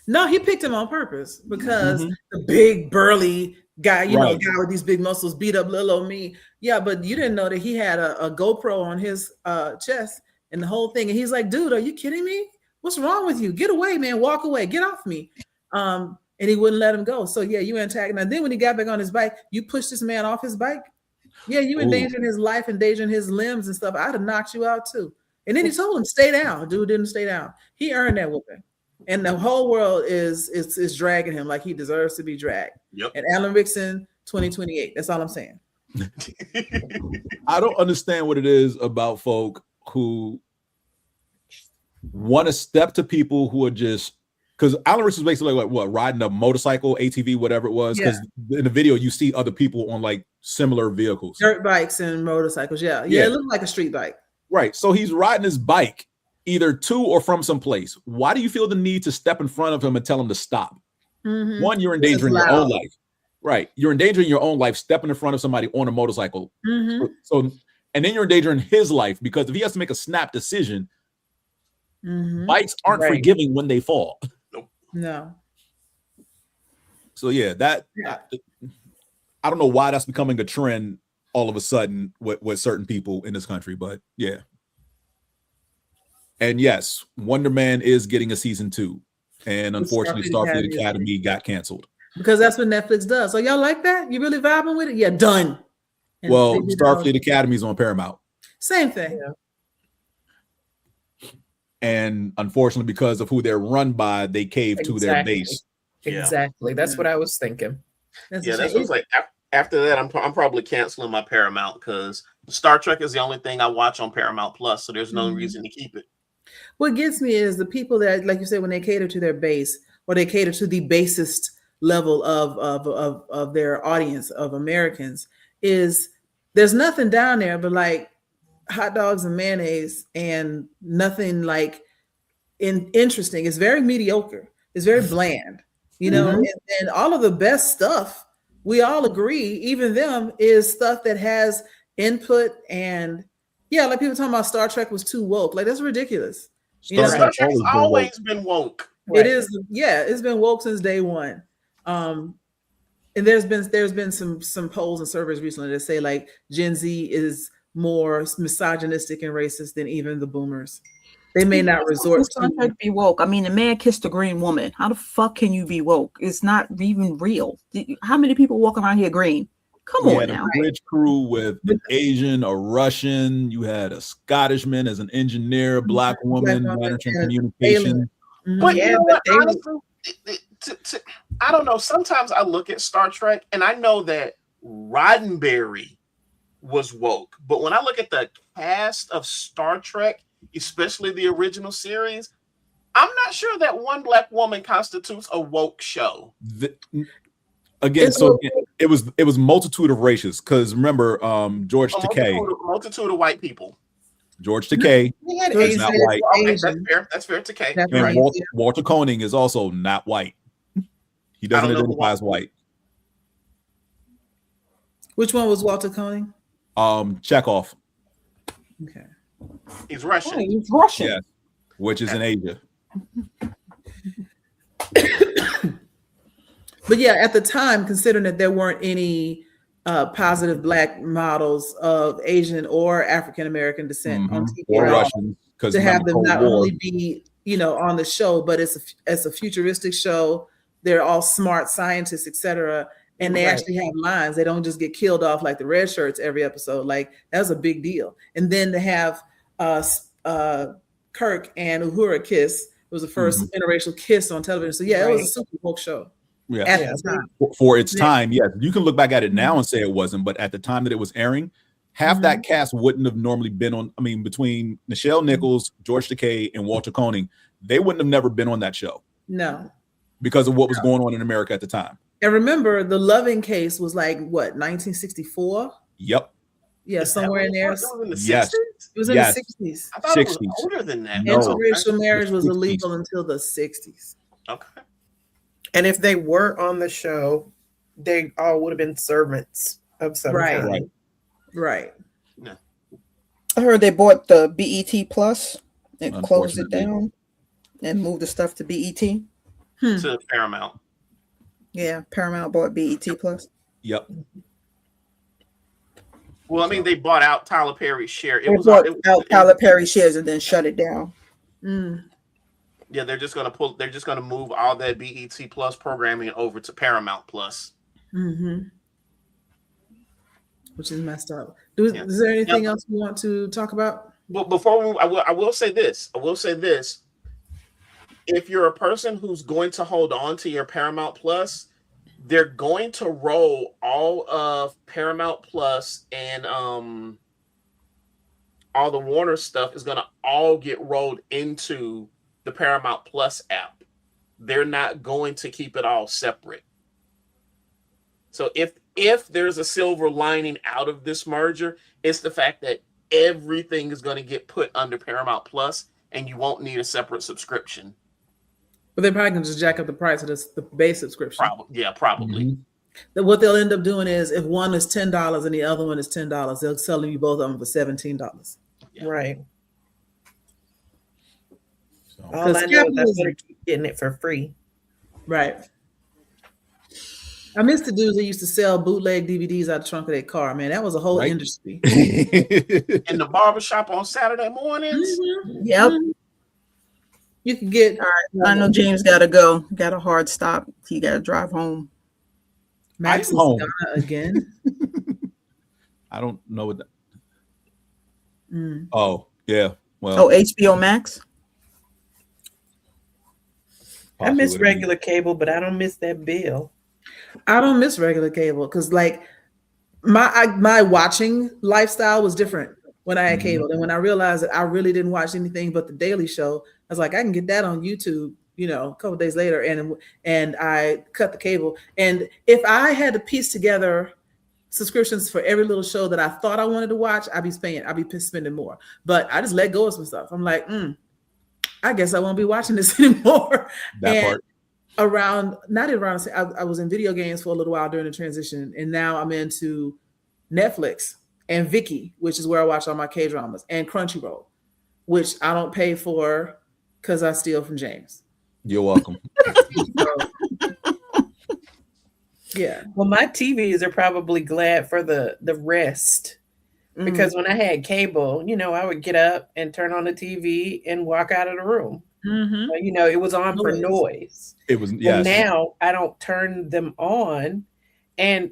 No, he picked him on purpose because the big burly guy, guy with these big muscles beat up little old me. Yeah, but you didn't know that he had a GoPro on his chest and the whole thing. And he's like, dude, are you kidding me? What's wrong with you? Get away, man. Walk away. Get off me. And he wouldn't let him go. So yeah, you antagonized. And then when he got back on his bike, you pushed this man off his bike. Yeah, you endangering his life, endangering his limbs and stuff. I'd have knocked you out too. And then he told him, stay down. Dude didn't stay down. He earned that whooping. And the whole world is dragging him like he deserves to be dragged. Yep. And Alan Rickson, 2028. That's all I'm saying. I don't understand what it is about folk who want to step to people who are just, because Alan Rickson is basically like what, riding a motorcycle, ATV, whatever it was. Because in the video you see other people on like similar vehicles, dirt bikes and motorcycles. Yeah, it looked like a street bike. Right. So he's riding his bike either to or from some place. Why do you feel the need to step in front of him and tell him to stop? One, you're endangering your own life. Right. You're endangering your own life, stepping in front of somebody on a motorcycle. So, and then you're endangering his life, because if he has to make a snap decision, bikes aren't forgiving when they fall. No. So yeah, I don't know why that's becoming a trend all of a sudden with certain people in this country, but yeah. And yes, Wonder Man is getting a season 2, and unfortunately, Starfleet Academy got canceled because that's what Netflix does. So y'all like that? You really vibing with it? Yeah, done. And well, Starfleet Academy is on Paramount. Same thing. Yeah. And unfortunately, because of who they're run by, they cave to their base. Exactly. That's what I was thinking. That's what it's like. After that, I'm probably canceling my Paramount, because Star Trek is the only thing I watch on Paramount Plus, so there's no reason to keep it. What gets me is the people that, like you said, when they cater to their base, or they cater to the basest level of their audience of Americans, is there's nothing down there but like hot dogs and mayonnaise and nothing like interesting. It's very mediocre. It's very bland, and all of the best stuff, we all agree, even them, is stuff that has input. And like people talking about Star Trek was too woke. Like, that's ridiculous. Star Trek's always been woke. It is, it's been woke since day one. And there's been some polls and surveys recently that say like Gen Z is more misogynistic and racist than even the boomers. They may not resort to be woke. I mean, a man kissed a green woman. How the fuck can you be woke? It's not even real. How many people walk around here green? Come on now. A bridge crew with an Asian, a Russian. You had a Scottish man as an engineer, a black woman managing communication. But you know what? Honestly, I don't know. Sometimes I look at Star Trek and I know that Roddenberry was woke, but when I look at the cast of Star Trek, especially the original series, I'm not sure that one black woman constitutes a woke show. It was multitude of races, because remember George Takei, multitude of white people. George Takei is not white. Okay, that's fair. Takei. And Walter Koenig is also not white. He doesn't identify as white. Which one was Walter Koenig? Chekhov. Okay. He's Russian. Oh, he's Russian. Yes, which is in Asia. But yeah, at the time, considering that there weren't any positive black models of Asian or African American descent on TV, or Russian, to have them not only be on the show, but it's a futuristic show. They're all smart scientists, etc. and they actually have lines. They don't just get killed off like the red shirts every episode. Like that was a big deal. And then to have Kirk and Uhura kiss was the first interracial kiss on television. So yeah, it was a super woke show. Yeah, at the time. For its time, yes. You can look back at it now and say it wasn't, but at the time that it was airing, half that cast wouldn't have normally been on. I mean, between Nichelle Nichols, George Takei, and Walter Koenig, they wouldn't have never been on that show. No, because of what was going on in America at the time. And remember, the Loving case was like what, 1964? Yep. Yeah, somewhere in there. It was in the 60s? Yes. It was in the 60s. I thought it was older than that. No. Interracial marriage was illegal until the 60s. Okay. And if they were on the show, they all would have been servants of some kind. Right. Yeah. I heard they bought the BET Plus and closed it down and moved the stuff to BET. To Paramount. Yeah, Paramount bought BET Plus. Yep. Well, I mean, they bought out Tyler Perry's share. They bought out Tyler Perry's shares and then shut it down. Yeah, they're just gonna move all that BET Plus programming over to Paramount Plus. Which is messed up. Is there anything else you want to talk about? Well, before we move, I will say this. If you're a person who's going to hold on to your Paramount Plus, they're going to roll all of Paramount Plus and all the Warner stuff is going to all get rolled into the Paramount Plus app. They're not going to keep it all separate. So if there's a silver lining out of this merger, it's the fact that everything is going to get put under Paramount Plus and you won't need a separate subscription. But they're probably going to just jack up the price of the base subscription. Probably. What they'll end up doing is if one is $10 and the other one is $10, they'll sell you both of them for $17. Yeah. Right. So. All I know is that's what keep getting it for free. Right. I miss the dudes that used to sell bootleg DVDs out the trunk of their car. Man, that was a whole industry. In the barbershop on Saturday mornings. Yep. You can get. All right. I know James got to go. Got a hard stop. He got to drive home. Max is gone again. I don't know what that. Oh, yeah. Well. Oh, HBO Max. I miss regular cable, but I don't miss that bill. I don't miss regular cable because, like, my watching lifestyle was different when I had cable, and when I realized that I really didn't watch anything but The Daily Show, I was like, I can get that on YouTube, a couple of days later, and I cut the cable. And if I had to piece together subscriptions for every little show that I thought I wanted to watch, I'd be spending more. But I just let go of some stuff. I'm like, I guess I won't be watching this anymore. I was in video games for a little while during the transition, and now I'm into Netflix and Viki, which is where I watch all my K-dramas, and Crunchyroll, which I don't pay for because I steal from James. You're welcome. Yeah. Well, my TVs are probably glad for the rest. Because when I had cable, I would get up and turn on the TV and walk out of the room. It was on for noise. It was, yes. Well, now I don't turn them on and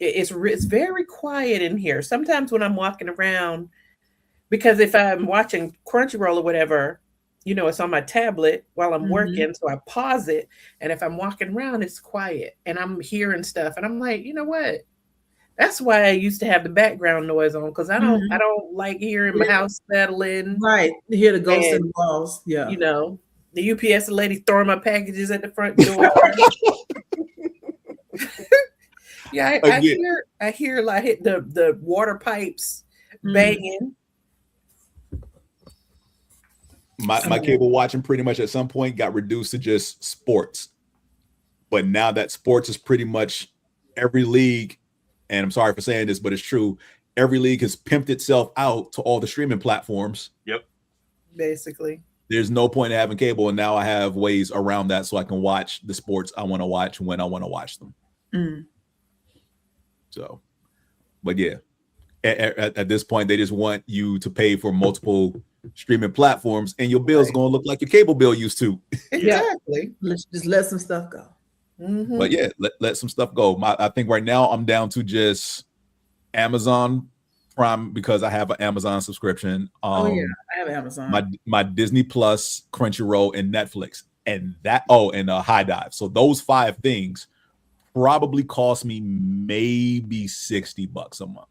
it's very quiet in here. Sometimes when I'm walking around, because if I'm watching Crunchyroll or whatever, it's on my tablet while I'm working. So I pause it. And if I'm walking around, it's quiet and I'm hearing stuff. And I'm like, you know what? That's why I used to have the background noise on, because I don't like hearing my house settling. Right. You hear the ghosts in the walls. Yeah. The UPS lady throwing my packages at the front door. Yeah, I hear like hit the water pipes banging. My cable watching pretty much at some point got reduced to just sports. But now that sports is pretty much every league, and I'm sorry for saying this, but it's true, every league has pimped itself out to all the streaming platforms. Yep. Basically. There's no point in having cable, and now I have ways around that so I can watch the sports I want to watch when I want to watch them. So, but yeah, at this point, they just want you to pay for multiple streaming platforms, and your bill's going to look like your cable bill used to. Exactly. Let's just let some stuff go. But yeah, let some stuff go. I think right now I'm down to just Amazon Prime because I have an Amazon subscription. I have Amazon. My Disney Plus, Crunchyroll, and Netflix, and High Dive. So those 5 things probably cost me maybe $60 a month.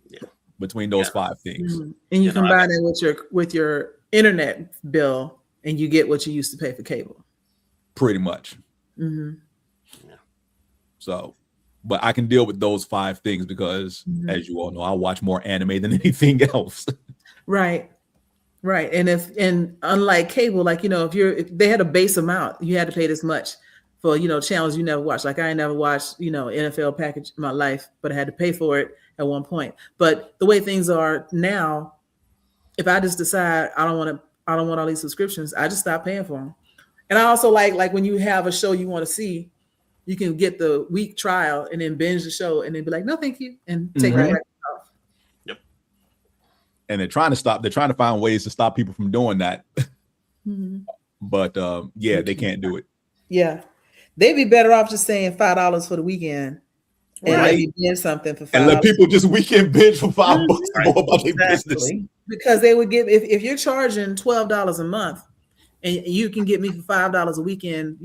Yeah. Between those 5 things, and you combine it with your internet bill, and you get what you used to pay for cable. Pretty much. So, but I can deal with those 5 things because, as you all know, I watch more anime than anything else. Right. And unlike cable, like, if they had a base amount, you had to pay this much for, channels you never watched. Like, I ain't never watched, NFL package in my life, but I had to pay for it at one point. But the way things are now, if I just decide I don't want all these subscriptions, I just stop paying for them. And I also like when you have a show you want to see, you can get the week trial and then binge the show and then be like, no, thank you, and take it right off. Yep. And they're trying to find ways to stop people from doing that. But they can't do it. Yeah. They'd be better off just saying $5 for the weekend and let me binge something for $5. And let people just weekend binge for $5 more about their business. Because they would give, if you're charging $12 a month and you can get me for $5 a weekend,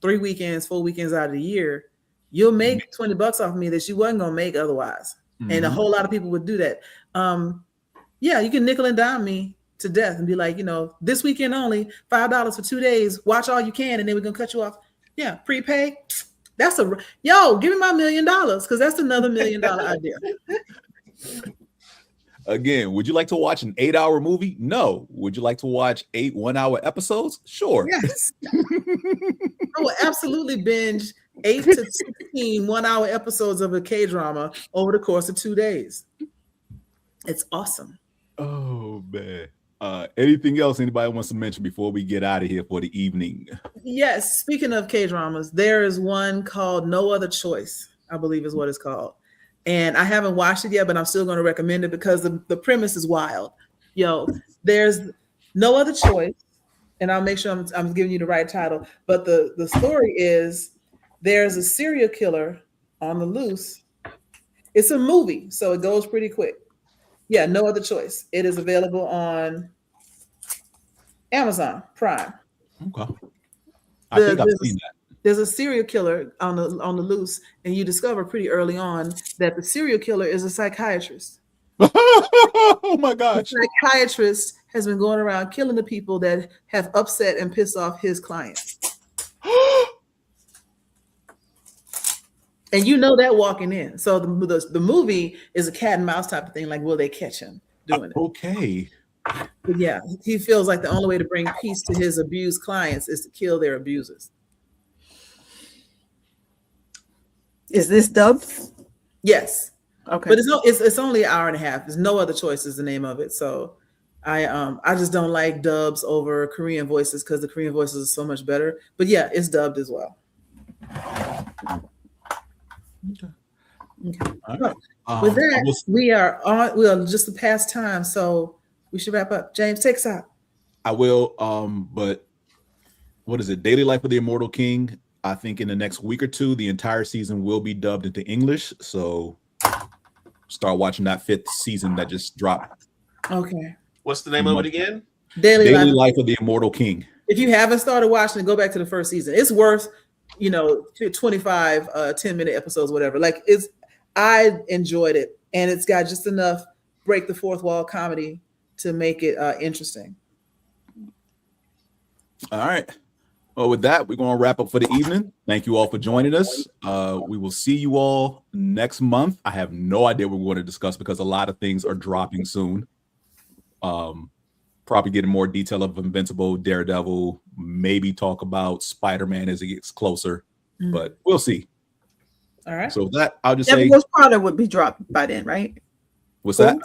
3 weekends, 4 weekends out of the year, you'll make $20 off of me that you wasn't gonna make otherwise. And a whole lot of people would do that. You can nickel and dime me to death and be like, this weekend only, $5 for 2 days, watch all you can, and then we're gonna cut you off. Yeah, prepay. That's give me my $1 million, because that's another $1 million idea. Again, would you like to watch an 8-hour movie? No. Would you like to watch 8 1-hour episodes? Sure. Yes. I will absolutely binge 8 to 16 1-hour episodes of a K-drama over the course of 2 days. It's awesome. Oh, man. Anything else anybody wants to mention before we get out of here for the evening? Yes. Speaking of K-dramas, there is one called No Other Choice, I believe is what it's called. And I haven't watched it yet, but I'm still going to recommend it because the premise is wild. There's no other choice. And I'll make sure I'm giving you the right title. But the story is there's a serial killer on the loose. It's a movie, so it goes pretty quick. Yeah, No Other Choice. It is available on Amazon Prime. Okay. I think I've seen that. There's a serial killer on the loose, and you discover pretty early on that the serial killer is a psychiatrist. Oh my gosh. The psychiatrist has been going around killing the people that have upset and pissed off his clients. And that walking in. So the movie is a cat and mouse type of thing. Like, will they catch him doing it? Okay. But yeah, he feels like the only way to bring peace to his abused clients is to kill their abusers. Is this dubbed? Yes. Okay. But it's only an hour and a half. There's No Other Choice is the name of it. So I just don't like dubs over Korean voices because the Korean voices are so much better. But yeah, it's dubbed as well. Okay. All right. With that, we are just past time, so we should wrap up. James, take us out. I will. But what is it? Daily Life of the Immortal King. I think in the next week or two, the entire season will be dubbed into English. So start watching that 5th season that just dropped. Okay. What's the name of it again? Daily Life of the Immortal King. If you haven't started watching it, go back to the first season. It's worth, 25 10-minute episodes, whatever. I enjoyed it, and it's got just enough break the fourth wall comedy to make it interesting. All right. Well, with that, we're going to wrap up for the evening. Thank you all for joining us. We will see you all next month. I have no idea what we're going to discuss because a lot of things are dropping soon. Probably getting more detail of Invincible, Daredevil, maybe talk about Spider-Man as it gets closer, but we'll see. All right. So with that, I'll just Devil say... Wears Prada would be dropped by then, right? What's that?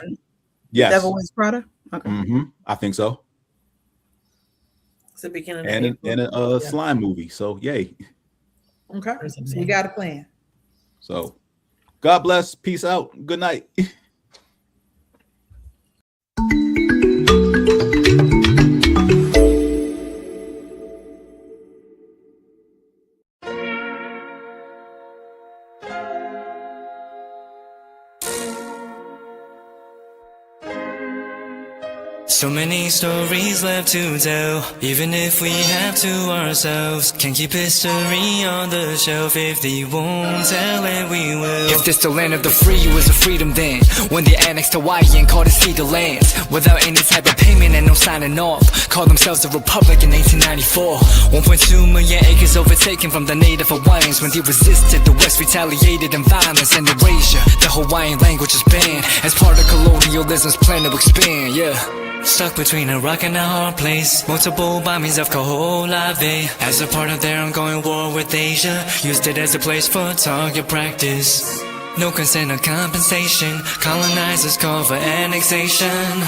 Yes. Devil Wears Prada? Okay. I think so. It's the beginning and a slime movie. So yay. Okay. So we got a plan. So God bless. Peace out. Good night. So many stories left to tell, even if we have to ourselves. Can't keep history on the shelf. If they won't tell it, we will. If this the land of the free, it was a freedom then. When they annexed Hawaii and called it Cedar Lands, without any type of payment and no signing off. Called themselves a republic in 1894. 1.2 million acres overtaken from the native Hawaiians. When they resisted, the West retaliated in violence and erasure. The Hawaiian language is banned as part of colonialism's plan to expand, yeah. Stuck between a rock and a hard place. Multiple bombings of Kaho'olawe as a part of their ongoing war with Asia. Used it as a place for target practice. No consent or compensation. Colonizers call for annexation.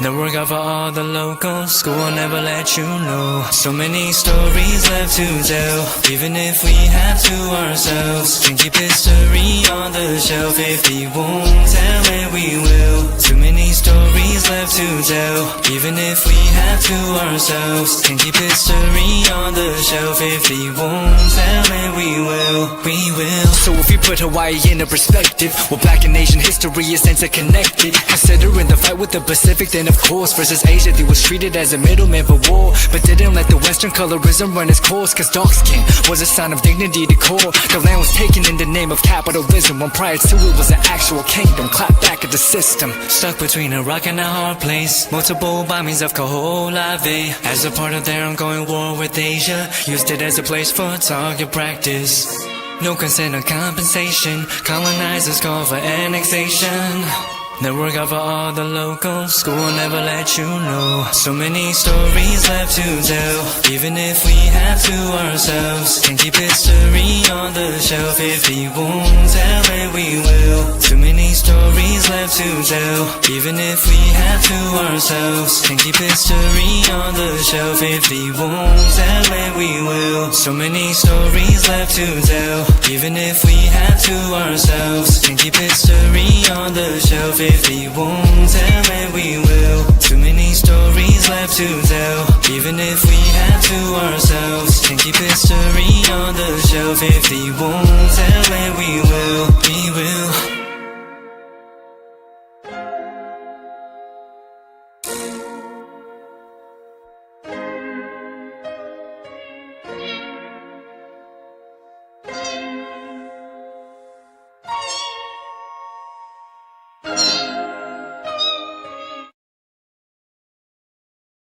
The work of all the locals. School will never let you know. So many stories left to tell, even if we have to ourselves. Can keep history on the shelf. If they won't tell it, we will. Too many stories left to tell, even if we have to ourselves. Can keep history on the shelf. If they won't tell it, we will. We will. So if we put Hawaii into perspective, well, Black and Asian history is interconnected. Considering the fight with the Pacific, then of course versus Asia, they was treated as a middleman for war, but didn't let the Western colorism run its course. Cause dark skin was a sign of dignity to core. The land was taken in the name of capitalism, when prior to it was an actual kingdom. Clap back at the system. Stuck between a rock and a hard place. Multiple bombings of Kaho'olawe as a part of their ongoing war with Asia. Used it as a place for target practice. No consent or compensation. Colonizers call for annexation. The work of all the locals. School will never let you know. So many stories left to tell, even if we have to ourselves. Can keep history on the shelf. If they won't tell it, we will. Too many stories left to tell, even if we have to ourselves. Can keep history on the shelf. If they won't tell it, we will. So many stories left to tell, even if we have to ourselves. Can keep history on the shelf. If they won't tell it, we will. Too many stories left to tell, even if we have to ourselves. Can keep history on the shelf. If they won't tell it, we will. We will.